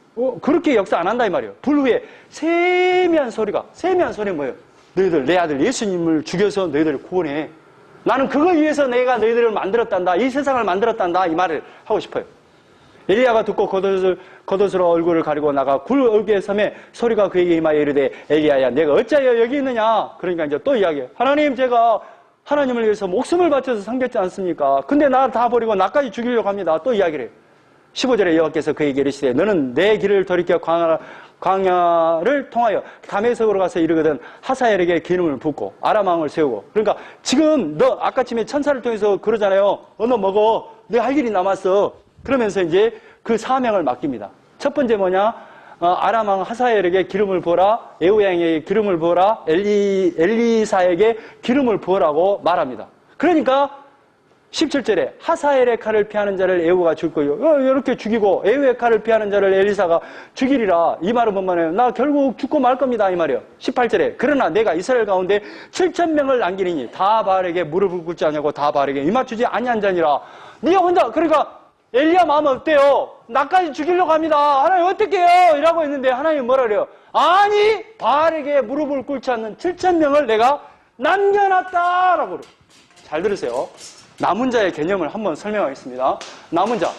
그렇게 역사 안 한다 이 말이에요. 불 후에 세미한 소리는 뭐예요? 너희들 내 아들 예수님을 죽여서 너희들을 구원해. 나는 그거 위해서 내가 너희들을 만들었단다. 이 세상을 만들었단다. 이 말을 하고 싶어요. 엘리야가 듣고 겉옷으로 얼굴을 가리고 나가 굴 얼굴에 섬에 소리가 그에게 임하여 이르되 엘리야야 내가 어찌하여 여기 있느냐. 그러니까 이제 또 이야기해요. 하나님 제가 하나님을 위해서 목숨을 바쳐서 섬겼지 않습니까? 근데 나 다 버리고 나까지 죽이려고 합니다. 또 이야기를 해요. 15절에 여호와께서 그에게 이르시되 너는 내 길을 돌이켜 광야를 통하여 다메섹으로 가서 이르거든 하사엘에게 기름을 붓고 아람 왕을 세우고. 그러니까 지금 너 아까쯤에 천사를 통해서 그러잖아요. 너 먹어. 내 할 일이 남았어. 그러면서 이제 그 사명을 맡깁니다. 첫 번째 뭐냐? 아람 왕 하사엘에게 기름을 부어라. 에hu 양에게 기름을 부어라. 엘리사에게 기름을 부어라고 말합니다. 그러니까 17절에 하사엘의 칼을 피하는 자를 에후가 죽일 거요. 이렇게 죽이고 에후의 칼을 피하는 자를 엘리사가 죽이리라. 이 말은 뭔 말이에요? 나 결국 죽고 말 겁니다. 이 말이에요. 18절에 그러나 내가 이스라엘 가운데 7,000명을 남기리니 다 바알에게 무릎을 꿇지 아니하고 다 바알에게 입맞추지 아니한 자니라. 네가 혼자 그러니까 엘리야 마음 어때요? 나까지 죽이려고 합니다. 하나님 어떻게 해요? 이라고 했는데 하나님 뭐라 그래요? 아니 바알에게 무릎을 꿇지 않는 7,000명을 내가 남겨놨다라고 그래요. 잘 들으세요. 남은 자의 개념을 한번 설명하겠습니다. 남은 자.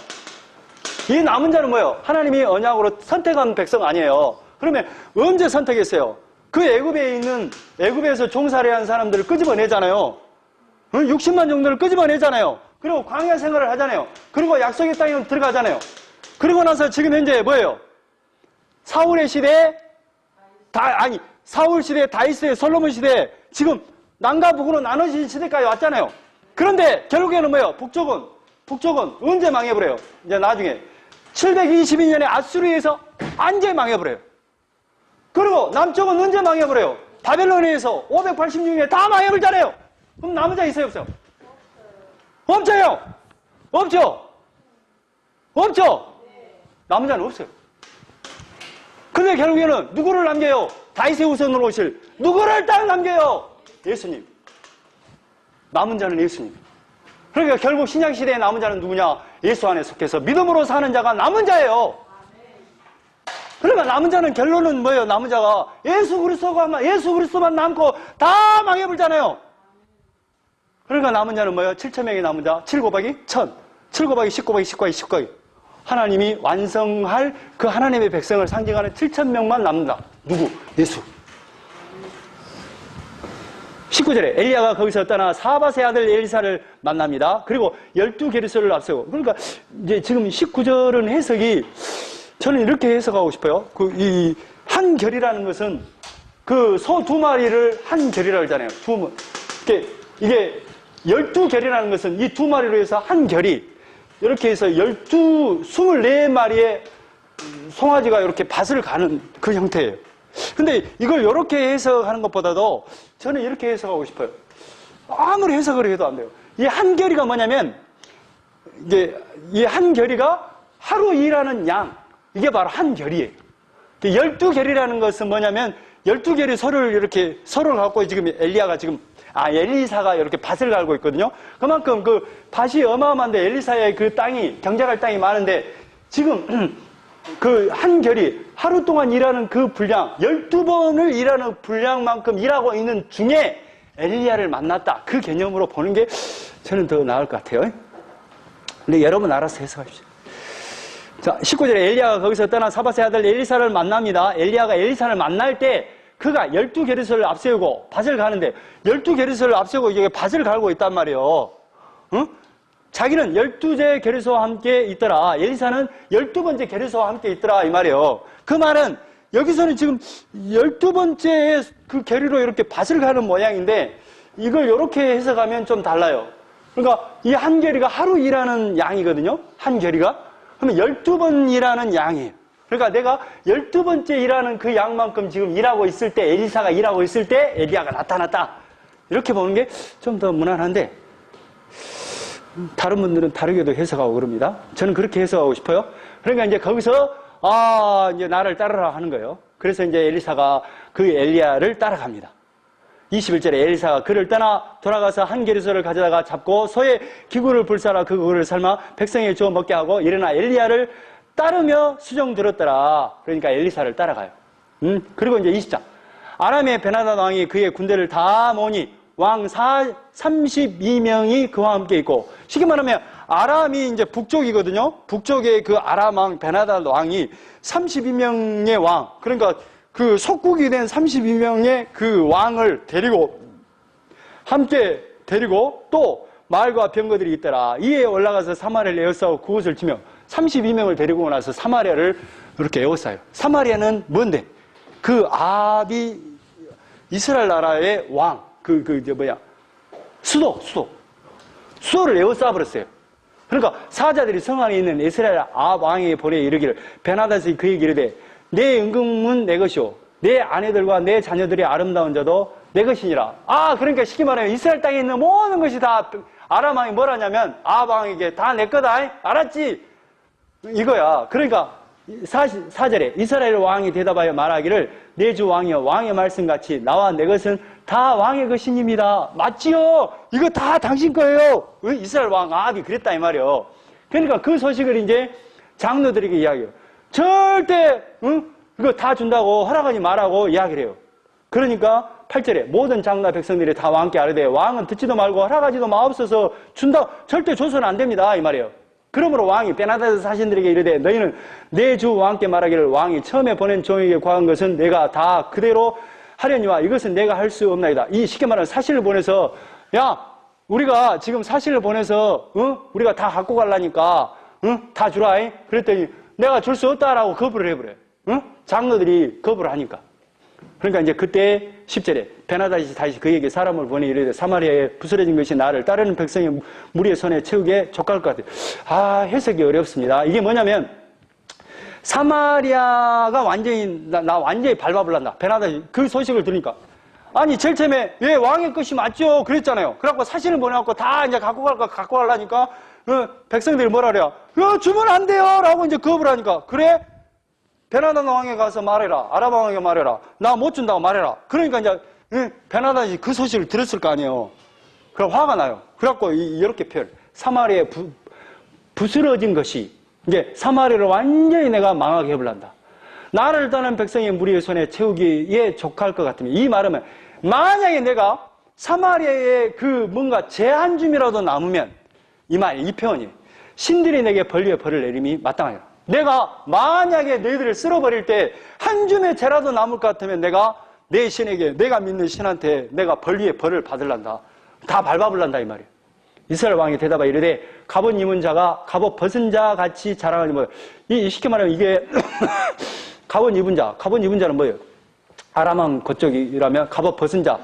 이 남은 자는 뭐예요? 하나님이 언약으로 선택한 백성 아니에요. 그러면 언제 선택했어요? 그 애굽에서 종살이 한 사람들을 끄집어내잖아요. 60만 정도를 끄집어내잖아요. 그리고 광야 생활을 하잖아요. 그리고 약속의 땅에 들어가잖아요. 그리고 나서 지금 현재 뭐예요? 사울 시대, 다윗 시대, 솔로몬 시대, 지금 남과 북으로 나눠진 시대까지 왔잖아요. 그런데 결국에는 뭐예요? 북쪽은 언제 망해버려요? 이제 나중에 722년에 아수르에서 완전히 망해버려요. 그리고 남쪽은 언제 망해버려요? 바벨론에서 586년에 다 망해버리잖아요. 그럼 남은 자 있어요, 없어요? 없어요. 없죠? 남은 자는 없어요. 근데 결국에는 누구를 남겨요? 다윗의 후손으로 오실 누구를 딱 남겨요? 예수님. 남은 자는 예수님. 그러니까 결국 신약시대의 남은 자는 누구냐? 예수 안에 속해서 믿음으로 사는 자가 남은 자예요. 그러니까 남은 자는 결론은 뭐예요? 남은 자가 예수 그리스도만 남고 다 망해버리잖아요. 그러니까 남은 자는 뭐예요? 7,000명의 남은 자. 7 곱하기 1,000. 7 곱하기 10 곱하기 10 곱하기 10 곱하기. 하나님이 완성할 그 하나님의 백성을 상징하는 7,000명만 남는다. 누구? 예수. 19절에 엘리야가 거기서 떠나 사밧의 아들 엘리사를 만납니다. 그리고 12게르소를 앞세우고. 그러니까 이제 지금 19절은 해석이 저는 이렇게 해석하고 싶어요. 이 한결이라는 것은 그 소 2마리를 한결이라고 하잖아요. 이게 12결이라는 것은 이 2마리로 해서 한결이 이렇게 해서 24마리의 송아지가 이렇게 밭을 가는 그 형태예요. 근데 이걸 이렇게 해석하는 것보다도 저는 이렇게 해석하고 싶어요. 아무리 해석을 해도 안 돼요. 이 한결이가 뭐냐면 이 한결이가 하루 일하는 양, 이게 바로 한결이에요. 12결이라는 것은 뭐냐면 12결이 서로를 갖고 지금 엘리사가 이렇게 밭을 갈고 있거든요. 그만큼 그 밭이 어마어마한데 엘리사의 그 땅이, 경작할 땅이 많은데 지금 그 한결이 하루 동안 일하는 그 분량, 12번을 일하는 분량만큼 일하고 있는 중에 엘리야를 만났다. 그 개념으로 보는 게 저는 더 나을 것 같아요. 근데 여러분 알아서 해석하십시오. 자, 19절에 엘리야가 거기서 떠나 사밧의 아들 엘리사를 만납니다. 엘리야가 엘리사를 만날 때 그가 12게르소를 앞세우고 밭을 가는데 12게르소를 앞세우고 이게 밭을 갈고 있단 말이에요. 응? 자기는 12제 게르소와 함께 있더라. 엘리사는 12번째 게르소와 함께 있더라. 이 말이에요. 그 말은 여기서는 지금 12번째 그 게르로 이렇게 밭을 가는 모양인데 이걸 이렇게 해석하면 좀 달라요. 그러니까 이 한 게리가 하루 일하는 양이거든요. 한 게리가. 그러면 12번 일하는 양이에요. 그러니까 내가 12번째 일하는 그 양만큼 지금 일하고 있을 때, 엘리사가 일하고 있을 때 엘리야가 나타났다. 이렇게 보는 게 좀 더 무난한데 다른 분들은 다르게도 해석하고 그럽니다. 저는 그렇게 해석하고 싶어요. 그러니까 이제 거기서 이제 나를 따르라 하는 거예요. 그래서 이제 엘리사가 그 엘리야를 따라갑니다. 21절에 엘리사가 그를 떠나 돌아가서 한 게르소를 가져다가 잡고 소의 기구를 불사라 그 그를 삶아 백성에게 주어 먹게 하고 일어나 엘리야를 따르며 수종 들었더라. 그러니까 엘리사를 따라가요. 그리고 이제 20장. 아람의 베나닷 왕이 그의 군대를 다 모으니 왕 32명이 그와 함께 있고, 쉽게 말하면 아람이 이제 북쪽이거든요. 북쪽의 그 아람 왕 베나닷 왕이 32명의 왕, 그러니까 그 속국이 된 32명의 그 왕을 함께 데리고 또 말과 병거들이 있더라. 이에 올라가서 사마리아를 에워싸고 그곳을 치며 32명을 데리고 나서 사마리아를 이렇게 에워싸요. 사마리아는 뭔데? 그 아비 이스라엘 나라의 왕, 수도를 에워싸버렸어요. 그러니까 사자들이 성 안에 있는 이스라엘 왕에게 보내 이르기를 베나다시 그에게 이르되 내 은금은 내 것이요 내 아내들과 내 자녀들이 아름다운 자도 내 것이니라. 그러니까 쉽게 말하면 이스라엘 땅에 있는 모든 것이 다 아람 왕이 뭘 하냐면 아합 왕에게 다 내 거다. 알았지? 이거야. 그러니까 4절에 이스라엘 왕이 대답하여 말하기를 내 주 왕이여 왕의 말씀같이 나와 내 것은 다 왕의 것이니이다. 맞지요? 이거 다 당신 거예요. 이스라엘 왕 아합이 그랬다 이 말이에요. 그러니까 그 소식을 이제 장로들에게 이야기해요. 절대 이거 다 준다고 허락하지 말라고 이야기를 해요. 그러니까 8절에 모든 장로와 백성들이 다 왕께 아뢰되 왕은 듣지도 말고 허락하지도 마옵소서 준다 절대 줘서는 안 됩니다 이 말이에요. 그러므로 왕이 베나다스 사신들에게 이르되 너희는 내 주 왕께 말하기를 왕이 처음에 보낸 종에게 구한 것은 내가 다 그대로 하려니와 이것은 내가 할 수 없나이다. 이 쉽게 말하면 사신을 보내서 야 우리가 지금 사신을 보내서 우리가 다 갖고 가려니까 다 주라. 그랬더니 내가 줄 수 없다라고 거부를 해버려요. 장로들이 거부를 하니까. 그러니까 이제 그때 10절에 베나다시 다시 그에게 사람을 보내 이르되 사마리아에 부스러진 것이 나를 따르는 백성의 무리의 손에 채우게 족할 것 같아요. 해석이 어렵습니다. 이게 뭐냐면 사마리아가 완전히 나 완전히 밟아불란다. 베나다시 그 소식을 들으니까 아니 제일 처음에 예 왕의 것이 맞죠 그랬잖아요. 그래갖고 사신을 보내갖고 다 이제 갖고 가려니까 백성들이 뭐라 그래요? 주면 안 돼요 라고 이제 거부를 하니까 그래? 베나다스 왕에 가서 말해라. 아람 왕에게 말해라. 나 못 준다고 말해라. 그러니까 이제 베나다시 그 소식을 들었을 거 아니에요. 그럼 화가 나요. 그래갖고 이렇게 표현. 사마리아에 부스러진 것이 이제 사마리아를 완전히 내가 망하게 해버린다. 나를 떠난 백성의 무리의 손에 채우기에 족할 것 같으면 이 말은 만약에 내가 사마리아에 그 뭔가 제한 줌이라도 남으면 이 표현이 신들이 내게 벌리에 벌을 내림이 마땅하다. 내가 만약에 너희들을 쓸어버릴 때 한 줌의 죄라도 남을 것 같으면 내가 내 신에게 내가 믿는 신한테 내가 벌리에 벌을 받을란다. 다 밟아불란다 이 말이에요. 이스라엘 왕이 대답하여 이르되 갑옷 입은 자가 갑옷 벗은 자 같이 자랑하니 뭐예요? 쉽게 말하면 이게 갑옷 입은 자는 뭐예요? 아람 왕 그쪽이라면 갑옷 벗은 자,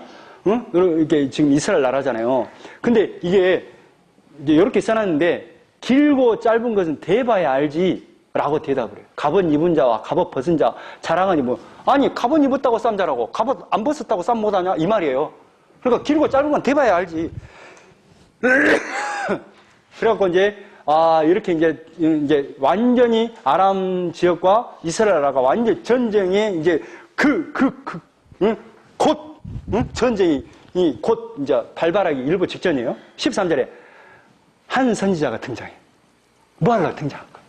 이게 지금 이스라엘 나라잖아요. 근데 이게 이제 이렇게 써놨는데 길고 짧은 것은 대봐야 알지. 라고 대답을 해요. 갑옷 입은 자와 갑옷 벗은 자 자랑하니 아니 갑옷 입었다고 쌈 잘하고 갑옷 안 벗었다고 쌈 못하냐 이 말이에요. 그러니까 길고 짧은 건 대봐야 알지. 그래갖고 이제 이렇게 이제 완전히 아람 지역과 이스라엘 나라가 완전 전쟁에 이제 곧 전쟁이 곧 이제 발발하기 일부 직전이에요. 13절에 한 선지자가 등장해. 뭐 하려고 등장한 거야?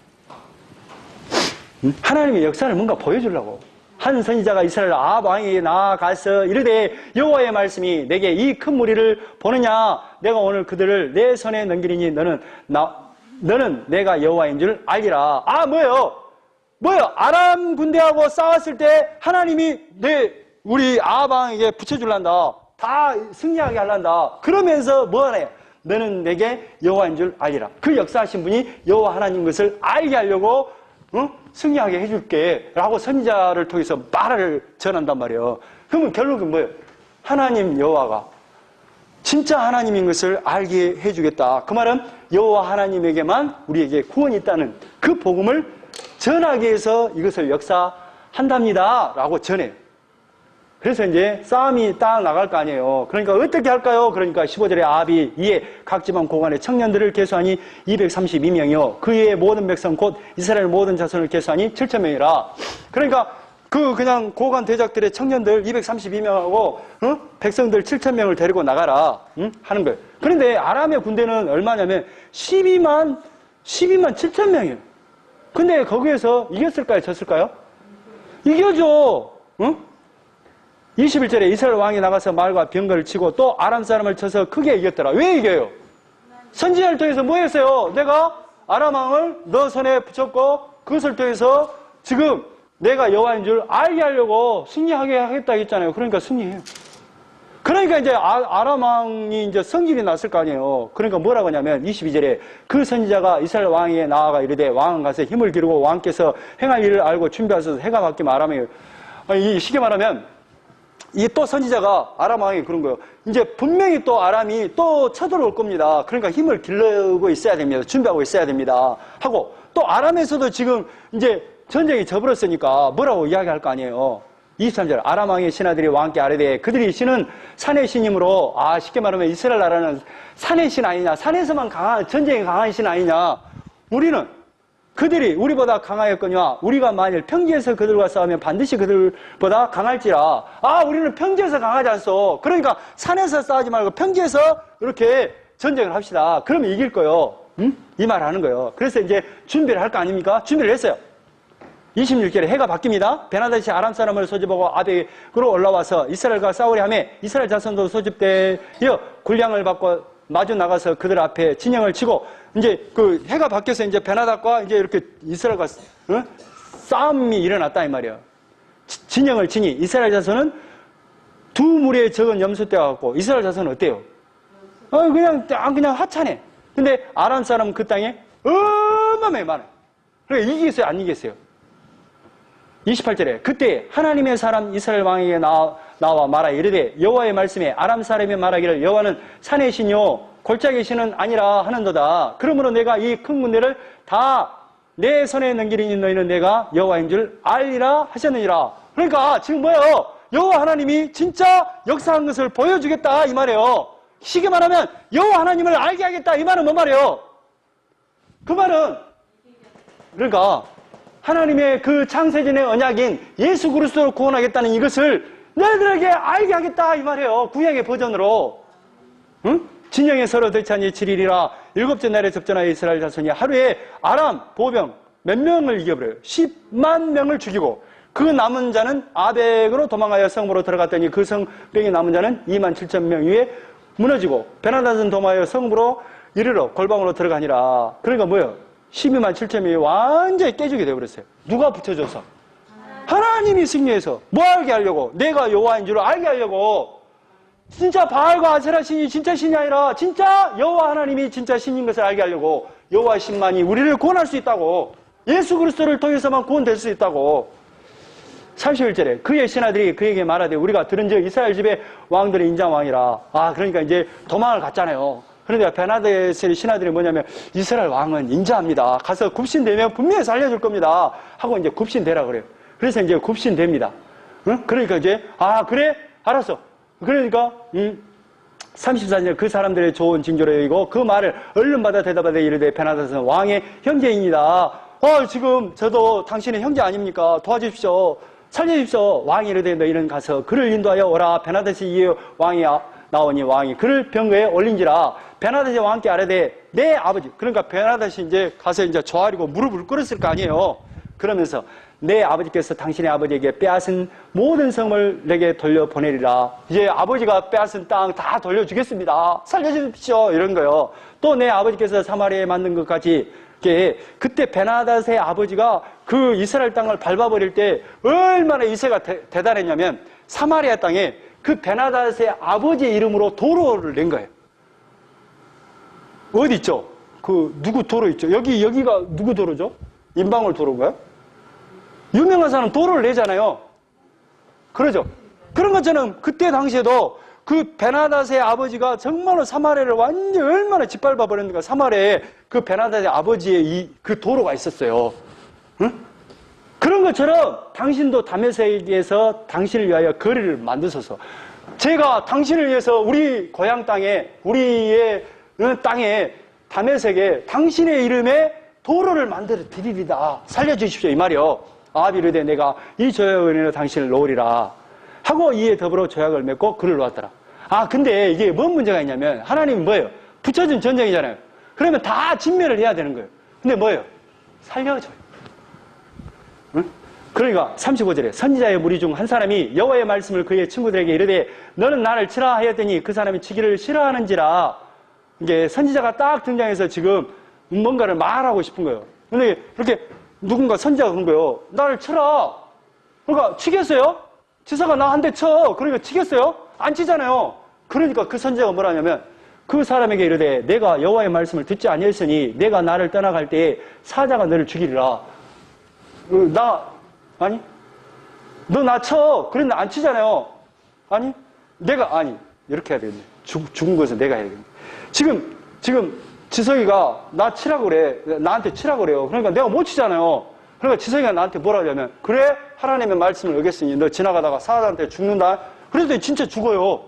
하나님의 역사를 뭔가 보여주려고. 한 선지자가 이스라엘 아합 왕에게 나아가서 이르되 여호와의 말씀이 내게 이 큰 무리를 보느냐 내가 오늘 그들을 내 손에 넘기리니 너는 내가 여호와인 줄 알리라. 뭐예요? 아람 군대하고 싸웠을 때 하나님이 우리 아합 왕에게 붙여줄란다. 다 승리하게 하란다. 그러면서 뭐하네? 너는 내게 여호와인 줄 알리라. 그 역사하신 분이 여호와 하나님 것을 알게 하려고 승리하게 해줄게 라고 선지자를 통해서 말을 전한단 말이에요. 그러면 결론은 뭐예요? 하나님 여호와가 진짜 하나님인 것을 알게 해주겠다. 그 말은 여호와 하나님에게만 우리에게 구원이 있다는 그 복음을 전하기 위해서 이것을 역사한답니다 라고 전해요. 그래서 이제 싸움이 딱 나갈 거 아니에요. 그러니까 어떻게 할까요? 그러니까 15절에 아합이 이에 각 지방 고관의 청년들을 계수하니 232명이요. 그의 모든 백성 곧 이스라엘 모든 자손을 계수하니 7,000명이라. 그러니까 그냥 고관 대작들의 청년들 232명하고 백성들 7,000명을 데리고 나가라 하는 거예요. 그런데 아람의 군대는 얼마냐면 12만 7,000명이에요. 근데 거기에서 이겼을까요? 졌을까요? 이겨줘. 21절에 이스라엘 왕이 나가서 말과 병거를 치고 또 아람 사람을 쳐서 크게 이겼더라. 왜 이겨요? 선지자를 통해서 뭐 했어요? 내가 아람 왕을 너 손에 붙였고 그것을 통해서 지금 내가 여호와인 줄 알게 하려고 승리하게 하겠다 했잖아요. 그러니까 승리해요. 그러니까 이제 아람 왕이 이제 성질이 났을 거 아니에요. 그러니까 뭐라고 하냐면 22절에 그 선지자가 이스라엘 왕에게 나아가 이르되 왕은 가서 힘을 기르고 왕께서 행할 일을 알고 준비하셔서 해가 바뀌면 아람에 쉽게 말하면 이 또 선지자가 아람 왕이 그런 거예요. 이제 분명히 또 아람이 또 쳐들어올 겁니다. 그러니까 힘을 기르고 있어야 됩니다. 준비하고 있어야 됩니다. 하고 또 아람에서도 지금 이제 전쟁이 저버렸으니까 뭐라고 이야기할 거 아니에요. 23절 아람 왕의 신하들이 왕께 아뢰되 그들이 신은 산의 신이므로 쉽게 말하면 이스라엘 나라는 산의 신 아니냐, 산에서만 전쟁이 강한 신 아니냐, 우리는 그들이 우리보다 강하였거니와 우리가 만일 평지에서 그들과 싸우면 반드시 그들보다 강할지라. 우리는 평지에서 강하지 않소. 그러니까 산에서 싸우지 말고 평지에서 이렇게 전쟁을 합시다. 그러면 이길 거요. 응? 이 말 하는 거예요. 그래서 이제 준비를 할 거 아닙니까? 준비를 했어요. 26절에 해가 바뀝니다. 베나다시 아람 사람을 소집하고 아벡으로 올라와서 이스라엘과 싸우려 하며 이스라엘 자손도 소집되어 군량을 받고 마주 나가서 그들 앞에 진영을 치고 이제 그 해가 바뀌어서 이제 베나닷과 이제 이렇게 이스라엘과 싸움이 일어났다 이 말이에요. 진영을 치니 이스라엘 자손은 두 무리의 적은 염소떼와 같고 이스라엘 자손은 어때요? 그냥 하찮네. 근데 아람 사람은 그 땅에 어마어마하게 많아요. 그러니까 이기겠어요? 안 이기겠어요? 28절에 그때 하나님의 사람 이스라엘 왕에게 나와 말하 이르되 여호와의 말씀에 아람 사람이 말하기를 여호와는 산의 신이요 골짜기 신은 아니라 하는도다. 그러므로 내가 이 큰 군대를 다 내 손에 넘기리니 너희는 내가 여호와인 줄 알리라 하셨느니라. 그러니까 지금 뭐예요? 여호와 하나님이 진짜 역사한 것을 보여주겠다 이 말이에요. 쉽게 말하면 여호와 하나님을 알게 하겠다 이 말은 뭔 말이에요? 그 말은 그러니까 하나님의 그 창세전의 언약인 예수 그리스도를 구원하겠다는 이것을 너희들에게 알게 하겠다 이 말이에요. 구약의 버전으로. 응? 진영에 서로 대찬이 7일이라 일곱째 날에 접전하여 이스라엘 자손이 하루에 아람 보병 몇 명을 이겨버려요. 10만 명을 죽이고 그 남은 자는 아벡으로 도망하여 성으로 들어갔더니 그 성병이 남은 자는 2만 7천 명 위에 무너지고 베나닷은 도망하여 성으로 이르러 골방으로 들어가니라. 그러니까 뭐예요? 12만 7천 명이 완전히 깨지게 되어버렸어요. 누가 붙여줘서? 하나님이 승리해서 뭐 알게 하려고? 내가 여호와인 줄 알게 하려고. 진짜 바알과 아세라 신이 진짜 신이 아니라 진짜 여호와 하나님이 진짜 신인 것을 알게 하려고. 여호와 신만이 우리를 구원할 수 있다고. 예수 그리스도를 통해서만 구원될 수 있다고. 31절에 그의 신하들이 그에게 말하되 우리가 들은즉 이스라엘 집의 왕들의 인자왕이라. 그러니까 이제 도망을 갔잖아요. 그런데 베나닷의 신하들이 뭐냐면 이스라엘 왕은 인자합니다. 가서 굽신되면 분명히 살려줄 겁니다. 하고 이제 굽신되라 그래요. 그래서 이제 굽신됩니다. 응? 그러니까 이제 그래? 알았어. 그러니까 34절 그 사람들의 좋은 징조로 여기고 그 말을 얼른 받아 대답하되 이르되 베나닷은 왕의 형제입니다. 지금 저도 당신의 형제 아닙니까? 도와주십시오. 살려주십시오. 왕이 이르되 너희는 가서 그를 인도하여 오라. 베나닷이 이에 왕이 나오니 왕이 그를 병거에 올린지라. 베나닷이 왕께 아뢰되 내 아버지. 그러니까 베나닷이 이제 가서 이제 조아리고 무릎을 꿇었을 거 아니에요. 그러면서 내 아버지께서 당신의 아버지에게 빼앗은 모든 성을 내게 돌려보내리라. 이제 아버지가 빼앗은 땅 다 돌려주겠습니다. 살려주십시오. 이런 거요. 또 내 아버지께서 사마리아에 만든 것까지. 그때 베나닷의 아버지가 그 이스라엘 땅을 밟아버릴 때 얼마나 이세가 대단했냐면 사마리아 땅에 그 베나닷의 아버지의 이름으로 도로를 낸 거예요. 어디 있죠? 누구 도로 있죠? 여기가 누구 도로죠? 인방울 도로인가요? 유명한 사람 도로를 내잖아요. 그러죠? 그런 것처럼 그때 당시에도 그 베나닷의 아버지가 정말로 사마리아를 완전히 얼마나 짓밟아 버렸는가. 사마리아에 그 베나닷의 아버지의 그 도로가 있었어요. 응? 그런 것처럼 당신도 다메섹에서 당신을 위하여 거리를 만드소서. 제가 당신을 위해서 우리 고향 땅에, 우리의 땅에, 다메섹에 당신의 이름에 도로를 만들어 드리리다. 살려주십시오. 이 말이요. 아비르되 내가 이 조약을 인하여 당신을 놓으리라. 하고 이에 더불어 조약을 맺고 그를 놓았더라. 근데 이게 뭔 문제가 있냐면 하나님은 뭐예요? 붙여준 전쟁이잖아요. 그러면 다 진멸을 해야 되는 거예요. 근데 뭐예요? 살려줘요. 응? 그러니까 35절에 선지자의 무리 중 한 사람이 여호와의 말씀을 그의 친구들에게 이르되 너는 나를 치라 하였더니 그 사람이 치기를 싫어하는지라. 이게 선지자가 딱 등장해서 지금 뭔가를 말하고 싶은 거예요. 근데 이렇게 누군가 선지자가 그런 거예요. 나를 쳐라. 그러니까 치겠어요? 지사가 나 한 대 쳐. 그러니까 치겠어요? 앉히잖아요. 그러니까 그 선지자가 뭐라냐면 그 사람에게 이르되 내가 여호와의 말씀을 듣지 아니했으니 내가 나를 떠나갈 때에 사자가 너를 죽이리라. 아니 너 나 쳐. 그런데 안 치잖아요. 아니 이렇게 해야 되겠네. 죽은 것은 내가 해야 되겠네. 지금 지석이가 나 치라고 그래. 나한테 치라고 그래요. 그러니까 내가 못 치잖아요. 그러니까 지석이가 나한테 뭐라 하냐면 그래 하나님의 말씀을 어겼으니 너 지나가다가 사자한테 죽는다. 그래도 진짜 죽어요.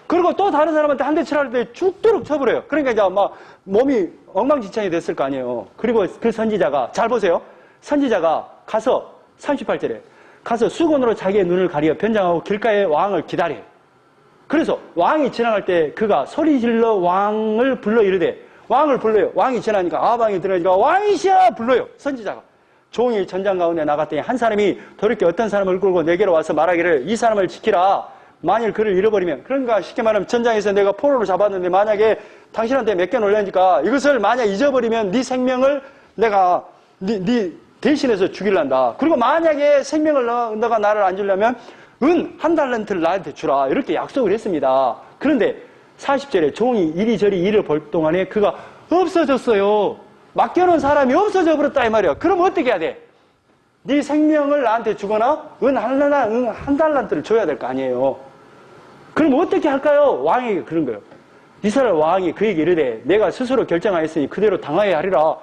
그리고 또 다른 사람한테 한 대 치라 할 때 죽도록 쳐버려요. 그러니까 이제 막 몸이 엉망진창이 됐을 거 아니에요. 그리고 그 선지자가 잘 보세요. 선지자가 가서 38절에 가서 수건으로 자기의 눈을 가리어 변장하고 길가에 왕을 기다려. 그래서 왕이 지나갈 때 그가 소리 질러 왕을 불러 이르되 왕을 불러요. 왕이 지나니까 아방이 들어가니까 왕이시여 불러요. 선지자가 종이 전장 가운데 나갔더니 한 사람이 돌이켜 어떤 사람을 끌고 내게로 와서 말하기를 이 사람을 지키라. 만일 그를 잃어버리면 그러니까 쉽게 말하면 전장에서 내가 포로로 잡았는데 만약에 당신한테 몇 개 놀라니까 이것을 만약 잊어버리면 네 생명을 내가 네 대신해서 죽일란다. 그리고 만약에 생명을 너가 나를 안 주려면 은 한 달란트를 나한테 주라. 이렇게 약속을 했습니다. 그런데 40절에 종이 이리저리 일을 볼 동안에 그가 없어졌어요. 맡겨놓은 사람이 없어져 버렸다 이 말이야. 그럼 어떻게 해야 돼? 네 생명을 나한테 주거나 은 한 달란트를 줘야 될 거 아니에요. 그럼 어떻게 할까요? 왕에게 그런 거예요. 이스라엘 왕이 그에게 이르되 내가 스스로 결정하였으니 그대로 당하여야 하리라.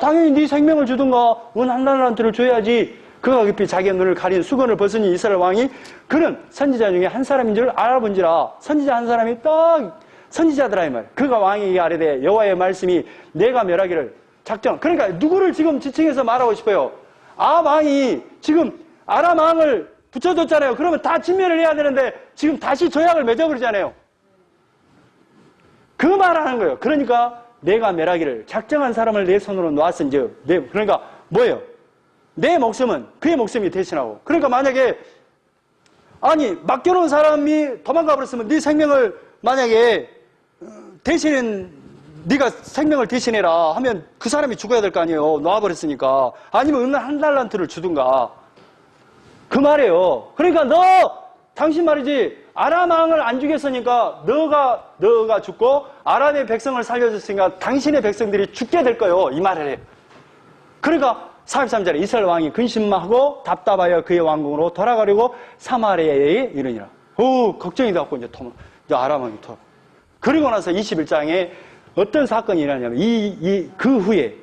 당연히 네 생명을 주든가 은 한 달란트를 줘야지. 그가 급히 자기의 눈을 가린 수건을 벗으니 이스라엘 왕이 그는 선지자 중에 한 사람인 줄 알아본지라. 선지자 한 사람이 딱 선지자더라 이 말. 그가 왕에게 아뢰되 여호와의 말씀이 내가 멸하기를 작정. 그러니까 누구를 지금 지칭해서 말하고 싶어요? 왕이 지금 아람 왕을 붙여줬잖아요. 그러면 다 진멸을 해야 되는데 지금 다시 조약을 맺어버리잖아요. 그 말하는 거예요. 그러니까 내가 멸하기를 작정한 사람을 내 손으로 놓았은즉 그러니까 뭐예요? 내 목숨은 그의 목숨이 대신하고. 그러니까 만약에 맡겨놓은 사람이 도망가 버렸으면 네 생명을 만약에 네가 생명을 대신해라 하면 그 사람이 죽어야 될 거 아니에요. 놓아버렸으니까. 아니면 은 한 달란트를 주든가. 그 말이에요. 그러니까 당신 말이지 아람 왕을 안 죽였으니까 너가 죽고 아람의 백성을 살려줬으니까 당신의 백성들이 죽게 될 거예요. 이 말을 해요. 그러니까 43절에 이스라엘 왕이 근심하고 답답하여 그의 왕궁으로 돌아가려고 사마리아에 이르니라. 걱정이 돼갖고 이제 아람 왕이 돌아. 그리고 나서 21장에 어떤 사건이 일어나냐면 그 후에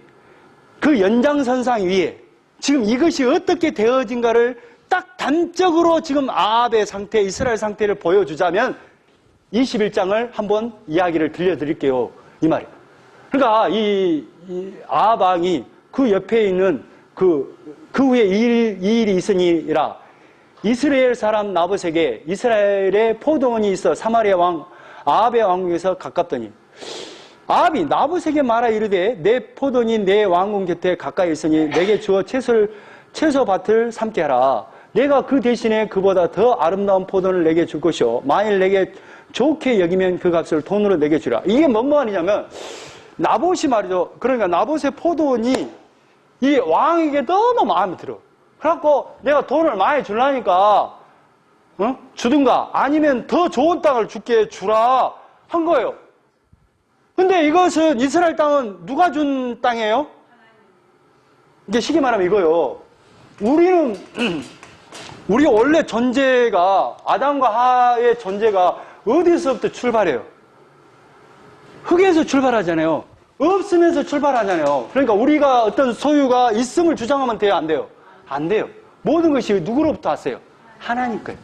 그 연장선상 위에 지금 이것이 어떻게 되어진가를 딱 단적으로 지금 아합의 상태, 이스라엘 상태를 보여주자면 21장을 한번 이야기를 들려드릴게요. 이 말이에요. 그러니까 이 아합 왕이 그 옆에 있는 그 후에 이 일이 있으니라. 이스라엘 사람 나봇에게 이스라엘의 포도원이 있어 사마리아 왕 아합의 왕궁에서 가깝더니 아합이 나봇에게 말하 이르되 내 포도원이 내 왕궁 곁에 가까이 있으니 내게 주어 채소밭을 삼게 하라. 내가 그 대신에 그보다 더 아름다운 포도원을 내게 줄 것이요 만일 내게 좋게 여기면 그 값을 돈으로 내게 주라. 이게 뭔 말이냐면 나봇이 말이죠. 그러니까 나봇의 포도원이 이 왕에게 너무 마음에 들어. 그래갖고 내가 돈을 많이 주려니까 주든가 아니면 더 좋은 땅을 줄게 주라 한 거예요. 근데 이것은 이스라엘 땅은 누가 준 땅이에요? 이게 쉽게 말하면 이거요. 우리 원래 존재가 아담과 하의 존재가 어디서부터 출발해요? 흙에서 출발하잖아요. 없으면서 출발하잖아요. 그러니까 우리가 어떤 소유가 있음을 주장하면 돼요? 안 돼요? 안 돼요. 모든 것이 누구로부터 왔어요? 하나님 거예요.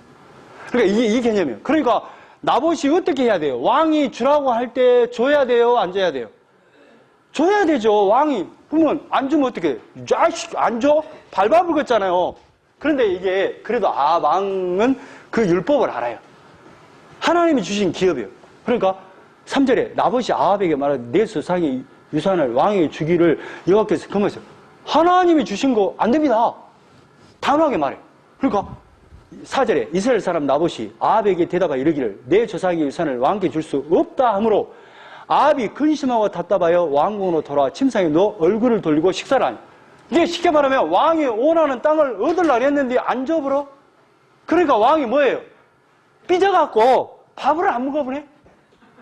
그러니까 이 개념이에요. 그러니까 나봇이 어떻게 해야 돼요? 왕이 주라고 할 때 줘야 돼요? 안 줘야 돼요? 줘야 되죠. 왕이. 그러면 안 주면 어떻게 해요? 안 줘? 발버둥 걷잖아요. 그런데 이게 그래도 왕은 그 율법을 알아요. 하나님이 주신 기업이에요. 그러니까 3절에 나봇이 아합에게 말하되 내 조상의 유산을 왕에게 주기를 여호와께서 금하셨어요. 하나님이 주신 거 안 됩니다. 단호하게 말해요. 그러니까 4절에 이스라엘 사람 나봇이 아합에게 대답하여 이르기를 내 조상의 유산을 왕께 줄 수 없다 하므로 아합이 근심하고 답답하여 왕궁으로 돌아와 침상에 누워 얼굴을 돌리고 식사를 하니. 이게 쉽게 말하면 왕이 원하는 땅을 얻으려고 했는데 안 줘버려. 그러니까 왕이 뭐예요? 삐져갖고 밥을 안 먹어보네?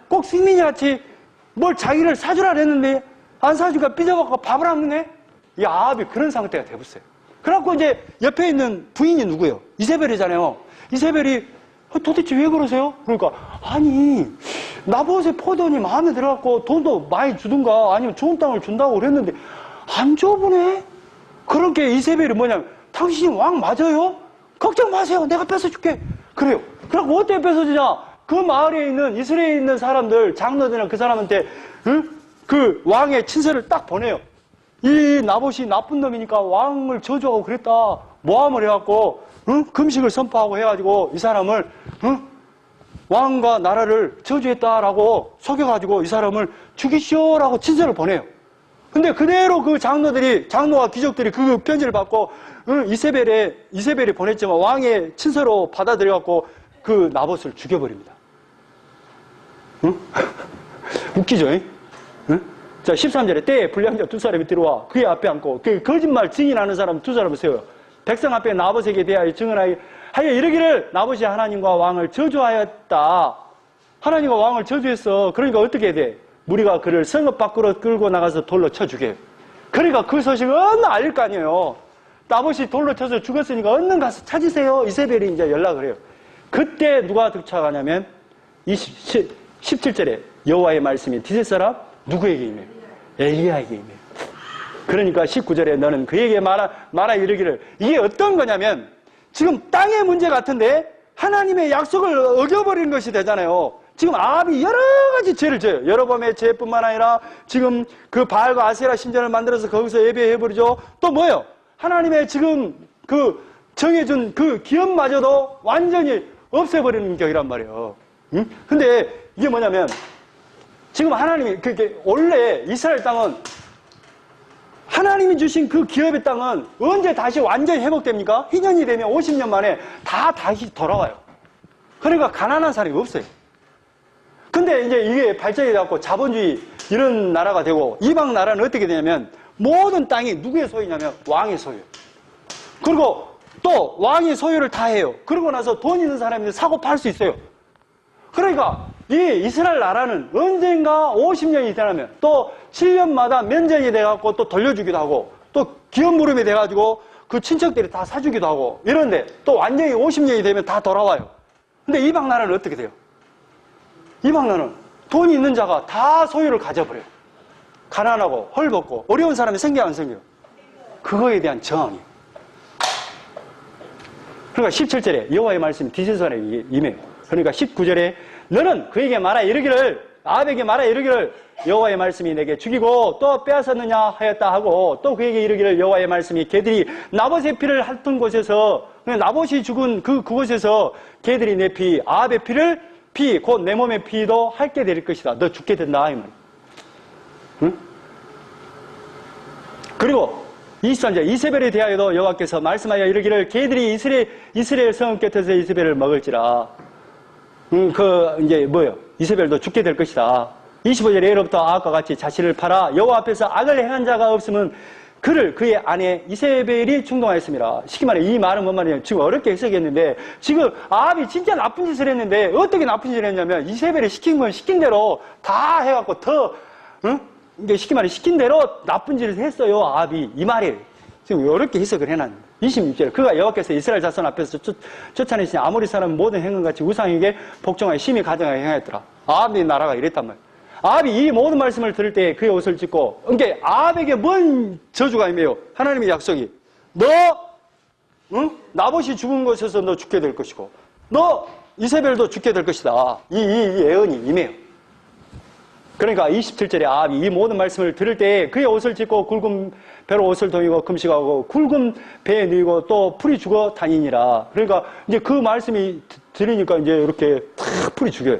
꼭 승민이 같이 뭘 자기를 사주라 그랬는데 안 사주니까 삐져갖고 밥을 안 먹네? 이 아합이 그런 상태가 돼버렸어요. 그래갖고 이제 옆에 있는 부인이 누구예요? 이세벨이잖아요. 이세벨이 도대체 왜 그러세요? 그러니까 아니 나봇의 포도니 마음에 들어갖고 돈도 많이 주든가 아니면 좋은 땅을 준다고 그랬는데 안 줘보네? 그렇게 이세벨이 뭐냐면 당신이 왕 맞아요? 걱정 마세요. 내가 뺏어줄게. 그래요. 그래갖고 어떻게 뺏어주냐? 그 마을에 있는 이스라엘에 있는 사람들 장로들이나 그 사람한테 그 왕의 친서를 딱 보내요. 이 나봇이 나쁜 놈이니까 왕을 저주하고 그랬다. 모함을 해갖고 금식을 선포하고 해가지고 이 사람을 왕과 나라를 저주했다라고 속여가지고 이 사람을 죽이시오라고 친서를 보내요. 근데 그대로 그 장로와 귀족들이 그 편지를 받고 이세벨이 보냈지만 왕의 친서로 받아들여갖고 그 나봇을 죽여버립니다. 웃기죠? 응? 자, 13절에 때에 불량자 두 사람이 들어와 그의 앞에 앉고 그 거짓말 증인하는 사람 두 사람을 세워요. 백성 앞에 나봇에게 대하여 증언하여 이르기를 나봇이 하나님과 왕을 저주하였다. 하나님과 왕을 저주했어. 그러니까 어떻게 돼? 무리가 그를 성읍 밖으로 끌고 나가서 돌로 쳐 죽여요. 그러니까 그 소식을 얼른 알릴 거 아니에요. 나봇이 돌로 쳐서 죽었으니까 얼른 가서 찾으세요. 이세벨이 이제 연락을 해요. 그때 누가 쫓아가냐면 17절에 여호와의 말씀이 디셋 사람 누구에게 임해요? 엘리야에게 임해요. 그러니까 19절에 너는 그에게 말하 이르기를 이게 어떤 거냐면 지금 땅의 문제 같은데 하나님의 약속을 어겨버린 것이 되잖아요. 지금 아합이 여러 가지 죄를 져요. 여로보암의 죄뿐만 아니라 지금 그 바알과 아세라 신전을 만들어서 거기서 예배해버리죠. 또 뭐예요? 하나님의 지금 그 정해준 그 기업마저도 완전히 없애버리는 격이란 말이에요. 응? 근데 이게 뭐냐면 지금 하나님이 그게 원래 이스라엘 땅은 하나님이 주신 그 기업의 땅은 언제 다시 완전히 회복됩니까? 희년이 되면 50년 만에 다시 돌아와요. 그러니까 가난한 사람이 없어요. 근데 이제 이게 발전이 돼갖고 자본주의 이런 나라가 되고 이방 나라는 어떻게 되냐면 모든 땅이 누구의 소유냐면 왕의 소유. 그리고 또 왕의 소유를 다 해요. 그러고 나서 돈 있는 사람이 사고 팔 수 있어요. 그러니까 이 이스라엘 나라는 언젠가 50년이 지나면 또 7년마다 면전이 돼갖고 또 돌려주기도 하고 또 기업 무릎이 돼가지고 그 친척들이 다 사주기도 하고 이런데 또 완전히 50년이 되면 다 돌아와요. 근데 이방 나라는 어떻게 돼요? 이방 나라는 돈이 있는 자가 다 소유를 가져버려요. 가난하고 헐벗고 어려운 사람이 생겨 안 생겨요? 그거에 대한 저항이에요. 그러니까 17절에 여호와의 말씀이 디셋선에 임해요. 그러니까 19절에 너는 그에게 말하 이르기를 아합에게 말하 이르기를 여호와의 말씀이 내게 죽이고 또 빼앗았느냐 하였다 하고 또 그에게 이르기를 여호와의 말씀이 개들이 나봇의 피를 핥은 곳에서 나봇이 죽은 그곳에서 개들이 내 피 아합의 피 곧 내 몸의 피도 핥게 될 것이다. 너 죽게 된다 이 말. 응? 그리고 23절 이세벨에 대하여도 여호와께서 말씀하여 이르기를 개들이 이스라엘 성 곁에서 이세벨을 먹을지라. 이제 뭐예요? 이세벨도 죽게 될 것이다. 25절에 예로부터 아합과 같이 자신을 팔아 여호와 앞에서 악을 행한 자가 없으면 그의 아내 이세벨이 충동하였습니다. 쉽게 말해 이 말은 뭔 말이냐면 지금 어렵게 해석했는데 지금 아합이 진짜 나쁜 짓을 했는데 어떻게 나쁜 짓을 했냐면 이세벨이 시킨 건 시킨 대로 다 해갖고 이게 쉽게 말해 시킨 대로 나쁜 짓을 했어요. 아합이 이 말이에요. 지금 어렵게 해석을 해놨는데 26절 그가 여호와께서 이스라엘 자손 앞에서 쫓아내신 아모리 사람 모든 행운같이 우상에게 복종하여 심히 가증하게 행하였더라. 아합의 나라가 이랬단 말이에요. 아합이 이 모든 말씀을 들을 때 그의 옷을 찢고 그러니까 아합에게 뭔 저주가 임해요? 하나님의 약속이 나봇이 죽은 곳에서 너 죽게 될 것이고 너 이세벨도 죽게 될 것이다. 이 예언이 임해요. 그러니까 27절에 아합이 이 모든 말씀을 들을 때 그의 옷을 찢고 굵은 배로 옷을 동이고 금식하고 굵은 배에 누이고 또 풀이 죽어 다니니라. 그러니까 이제 그 말씀이 들으니까 이제 이렇게 탁 풀이 죽여요.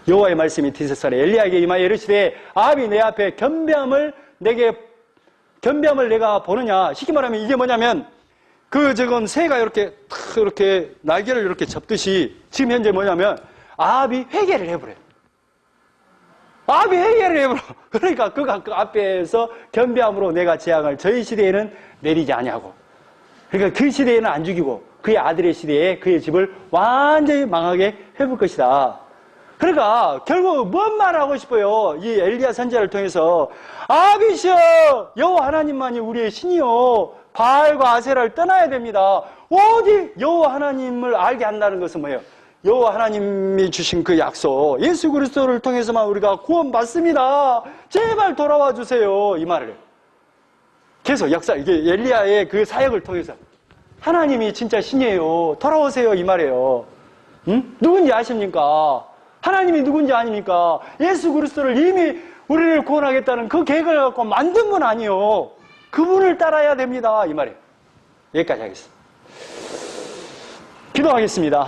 여호와의 말씀이 디셋살에 엘리야에게 임하여 이르시되 아합이 내 앞에 겸비함을 내가 보느냐. 쉽게 말하면 이게 뭐냐면 지금 새가 이렇게 날개를 이렇게 접듯이 지금 현재 뭐냐면 아합이 회개를 해버려요. 아합이 회개를 해버려. 그러니까 그 앞에서 겸비함으로 내가 재앙을 저희 시대에는 내리지 아니하고 그러니까 그 시대에는 안 죽이고 그의 아들의 시대에 그의 집을 완전히 망하게 해볼 것이다. 그러니까 결국 뭔 말하고 싶어요? 이 엘리야 선지자를 통해서 아비시여 여호와 하나님만이 우리의 신이요 바알과 아세라를 떠나야 됩니다. 어디 여호와 하나님을 알게 한다는 것은 뭐예요? 여호와 하나님이 주신 그 약속 예수 그리스도를 통해서만 우리가 구원받습니다. 제발 돌아와 주세요. 이 말을 계속 이게 엘리야의 그 사역을 통해서 하나님이 진짜 신이에요. 돌아오세요. 이 말이에요. 응? 누군지 아십니까? 하나님이 누군지 아닙니까? 예수 그리스도를 이미 우리를 구원하겠다는 그 계획을 갖고 만든 분 아니에요. 그분을 따라야 됩니다. 이 말이에요. 여기까지 하겠습니다. 기도하겠습니다.